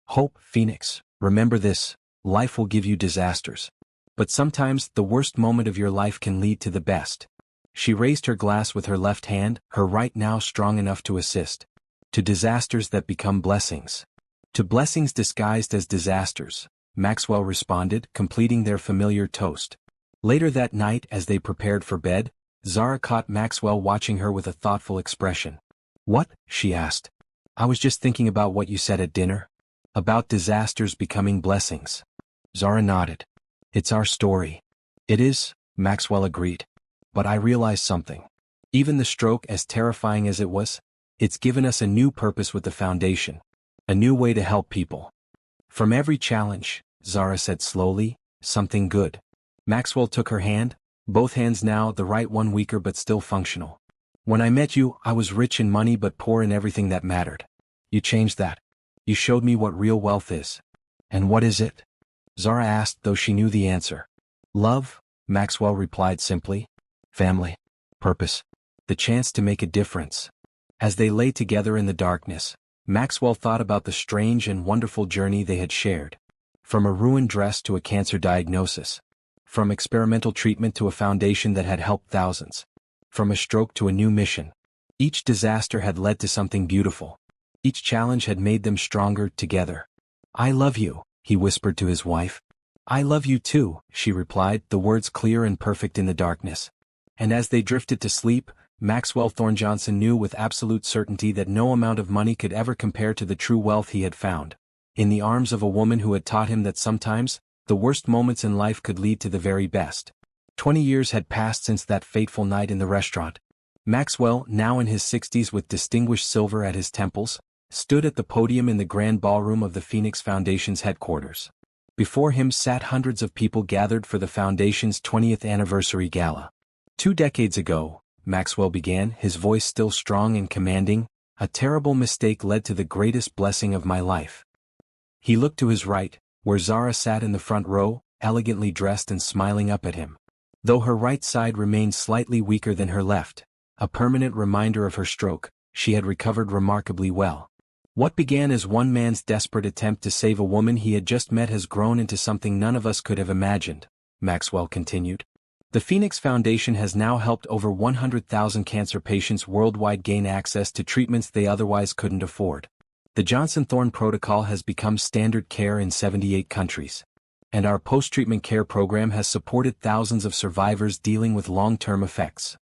Hope, Phoenix, remember this, life will give you disasters. But sometimes the worst moment of your life can lead to the best. She raised her glass with her left hand, her right now strong enough to assist. To disasters that become blessings. To blessings disguised as disasters, Maxwell responded, completing their familiar toast. Later that night, as they prepared for bed, Zara caught Maxwell watching her with a thoughtful expression. What? She asked. I was just thinking about what you said at dinner. About disasters becoming blessings. Zara nodded. It's our story. It is, Maxwell agreed. But I realized something. Even the stroke, as terrifying as it was, it's given us a new purpose with the foundation. A new way to help people. From every challenge, Zara said slowly, something good. Maxwell took her hand, both hands now, the right one weaker but still functional. When I met you, I was rich in money but poor in everything that mattered. You changed that. You showed me what real wealth is. And what is it? Zara asked, though she knew the answer. Love, Maxwell replied simply. Family. Purpose. The chance to make a difference. As they lay together in the darkness, Maxwell thought about the strange and wonderful journey they had shared. From a ruined dress to a cancer diagnosis. From experimental treatment to a foundation that had helped thousands. From a stroke to a new mission. Each disaster had led to something beautiful. Each challenge had made them stronger together. I love you, he whispered to his wife. I love you too, she replied, the words clear and perfect in the darkness. And as they drifted to sleep, Maxwell Thornjohnson knew with absolute certainty that no amount of money could ever compare to the true wealth he had found. In the arms of a woman who had taught him that sometimes, the worst moments in life could lead to the very best. 20 years had passed since that fateful night in the restaurant. Maxwell, now in his 60s with distinguished silver at his temples, stood at the podium in the grand ballroom of the Phoenix Foundation's headquarters. Before him sat hundreds of people gathered for the Foundation's 20th anniversary gala. 2 decades ago, Maxwell began, his voice still strong and commanding, a terrible mistake led to the greatest blessing of my life. He looked to his right, where Zara sat in the front row, elegantly dressed and smiling up at him. Though her right side remained slightly weaker than her left, a permanent reminder of her stroke, she had recovered remarkably well. What began as one man's desperate attempt to save a woman he had just met has grown into something none of us could have imagined, Maxwell continued. The Phoenix Foundation has now helped over 100,000 cancer patients worldwide gain access to treatments they otherwise couldn't afford. The Johnson-Thorne protocol has become standard care in 78 countries. And our post-treatment care program has supported thousands of survivors dealing with long-term effects.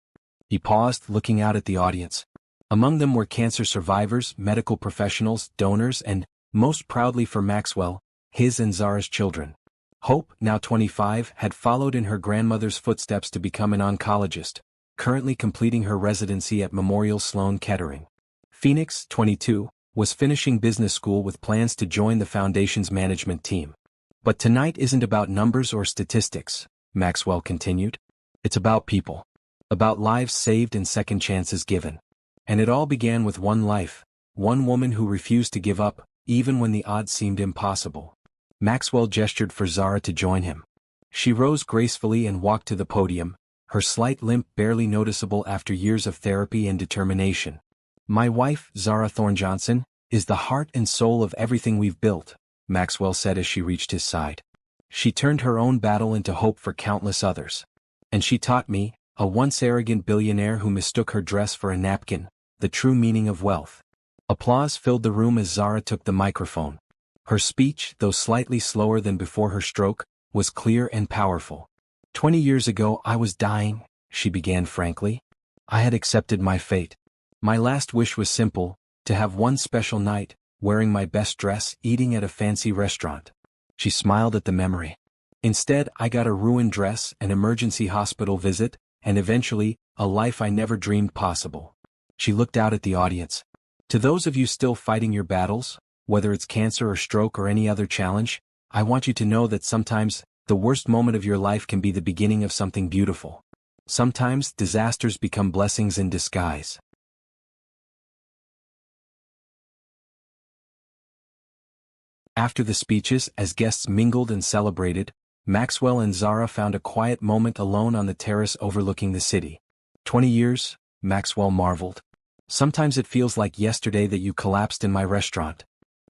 He paused, looking out at the audience. Among them were cancer survivors, medical professionals, donors, and, most proudly for Maxwell, his and Zara's children. Hope, now 25, had followed in her grandmother's footsteps to become an oncologist, currently completing her residency at Memorial Sloan Kettering. Phoenix, 22, was finishing business school with plans to join the Foundation's management team. But tonight isn't about numbers or statistics, Maxwell continued. It's about people. About lives saved and second chances given. And it all began with one life, one woman who refused to give up, even when the odds seemed impossible. Maxwell gestured for Zara to join him. She rose gracefully and walked to the podium, her slight limp barely noticeable after years of therapy and determination. My wife, Zara Thornjohnson, is the heart and soul of everything we've built, Maxwell said as she reached his side. She turned her own battle into hope for countless others. And she taught me, a once arrogant billionaire who mistook her dress for a napkin, the true meaning of wealth. Applause filled the room as Zara took the microphone. Her speech, though slightly slower than before her stroke, was clear and powerful. 20 years ago I was dying, she began frankly. I had accepted my fate. My last wish was simple, to have one special night, wearing my best dress, eating at a fancy restaurant. She smiled at the memory. Instead, I got a ruined dress, an emergency hospital visit, and eventually, a life I never dreamed possible. She looked out at the audience. To those of you still fighting your battles, whether it's cancer or stroke or any other challenge, I want you to know that sometimes, the worst moment of your life can be the beginning of something beautiful. Sometimes, disasters become blessings in disguise. After the speeches, as guests mingled and celebrated, Maxwell and Zara found a quiet moment alone on the terrace overlooking the city. 20 years? Maxwell marveled. Sometimes it feels like yesterday that you collapsed in my restaurant.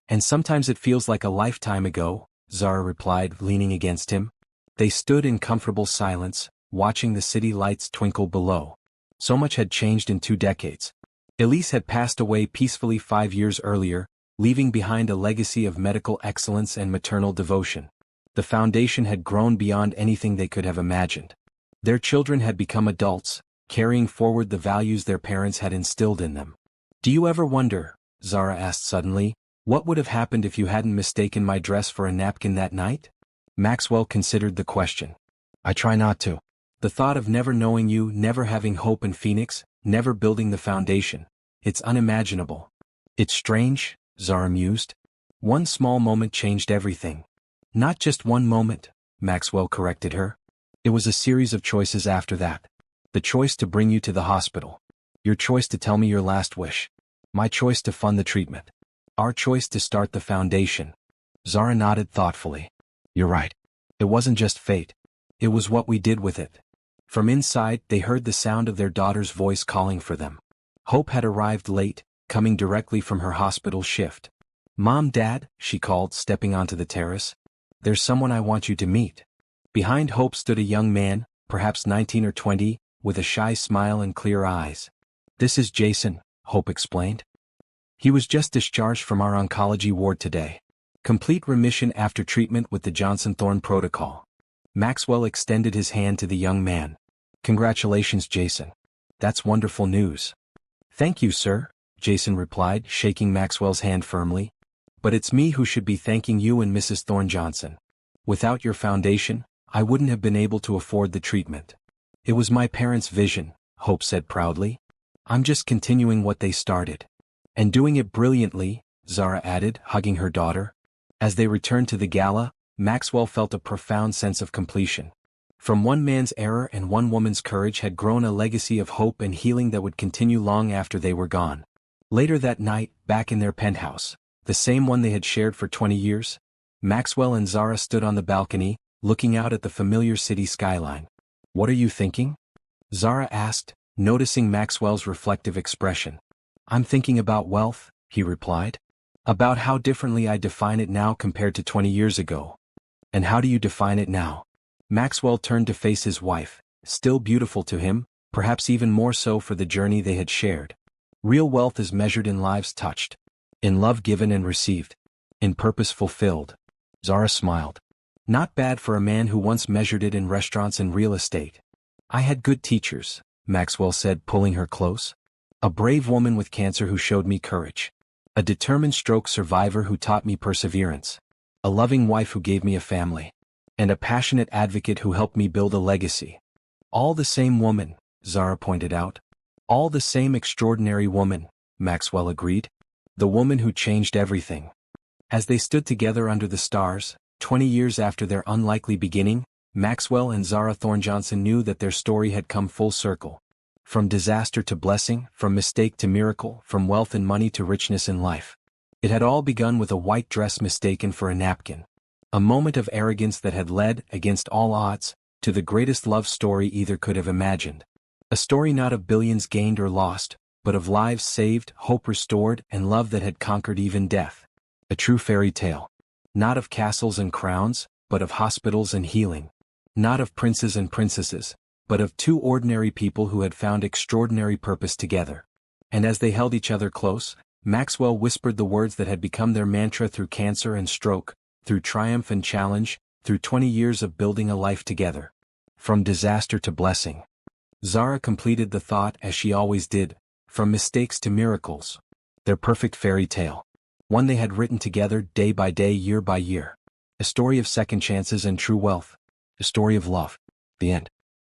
And sometimes it feels like a lifetime ago, Zara replied, leaning against him. They stood in comfortable silence, watching the city lights twinkle below. So much had changed in 2 decades. Elise had passed away peacefully 5 years earlier, leaving behind a legacy of medical excellence and maternal devotion. The foundation had grown beyond anything they could have imagined. Their children had become adults, carrying forward the values their parents had instilled in them. Do you ever wonder, Zara asked suddenly, what would have happened if you hadn't mistaken my dress for a napkin that night? Maxwell considered the question. I try not to. The thought of never knowing you, never having hope in Phoenix, never building the foundation. It's unimaginable. It's strange, Zara mused. One small moment changed everything. Not just one moment, Maxwell corrected her. It was a series of choices after that. The choice to bring you to the hospital. Your choice to tell me your last wish. My choice to fund the treatment. Our choice to start the foundation. Zara nodded thoughtfully. You're right. It wasn't just fate. It was what we did with it. From inside, they heard the sound of their daughter's voice calling for them. Hope had arrived late, coming directly from her hospital shift. Mom, Dad, she called, stepping onto the terrace. There's someone I want you to meet. Behind Hope stood a young man, perhaps 19 or 20, with a shy smile and clear eyes. This is Jason, Hope explained. He was just discharged from our oncology ward today. Complete remission after treatment with the Johnson-Thorne protocol. Maxwell extended his hand to the young man. Congratulations, Jason. That's wonderful news. Thank you, sir, Jason replied, shaking Maxwell's hand firmly. But it's me who should be thanking you and Mrs. Thorne Johnson. Without your foundation, I wouldn't have been able to afford the treatment. It was my parents' vision, Hope said proudly. I'm just continuing what they started. And doing it brilliantly, Zara added, hugging her daughter. As they returned to the gala, Maxwell felt a profound sense of completion. From one man's error and one woman's courage had grown a legacy of hope and healing that would continue long after they were gone. Later that night, back in their penthouse, the same one they had shared for 20 years, Maxwell and Zara stood on the balcony, looking out at the familiar city skyline. What are you thinking? Zara asked, noticing Maxwell's reflective expression. I'm thinking about wealth, he replied. About how differently I define it now compared to 20 years ago. And how do you define it now? Maxwell turned to face his wife, still beautiful to him, perhaps even more so for the journey they had shared. Real wealth is measured in lives touched. In love given and received. In purpose fulfilled. Zara smiled. Not bad for a man who once measured it in restaurants and real estate. I had good teachers, Maxwell said, pulling her close. A brave woman with cancer who showed me courage. A determined stroke survivor who taught me perseverance. A loving wife who gave me a family. And a passionate advocate who helped me build a legacy. All the same woman, Zara pointed out. All the same extraordinary woman, Maxwell agreed. The woman who changed everything. As they stood together under the stars, 20 years after their unlikely beginning, Maxwell and Zara Thorne Johnson knew that their story had come full circle. From disaster to blessing, from mistake to miracle, from wealth and money to richness in life. It had all begun with a white dress mistaken for a napkin. A moment of arrogance that had led, against all odds, to the greatest love story either could have imagined. A story not of billions gained or lost, but of lives saved, hope restored, and love that had conquered even death. A true fairy tale. Not of castles and crowns, but of hospitals and healing. Not of princes and princesses, but of two ordinary people who had found extraordinary purpose together. And as they held each other close, Maxwell whispered the words that had become their mantra through cancer and stroke, through triumph and challenge, through 20 years of building a life together. From disaster to blessing. Zara completed the thought as she always did, from mistakes to miracles. Their perfect fairy tale. One they had written together day by day, year by year. A story of second chances and true wealth. A story of love. The end.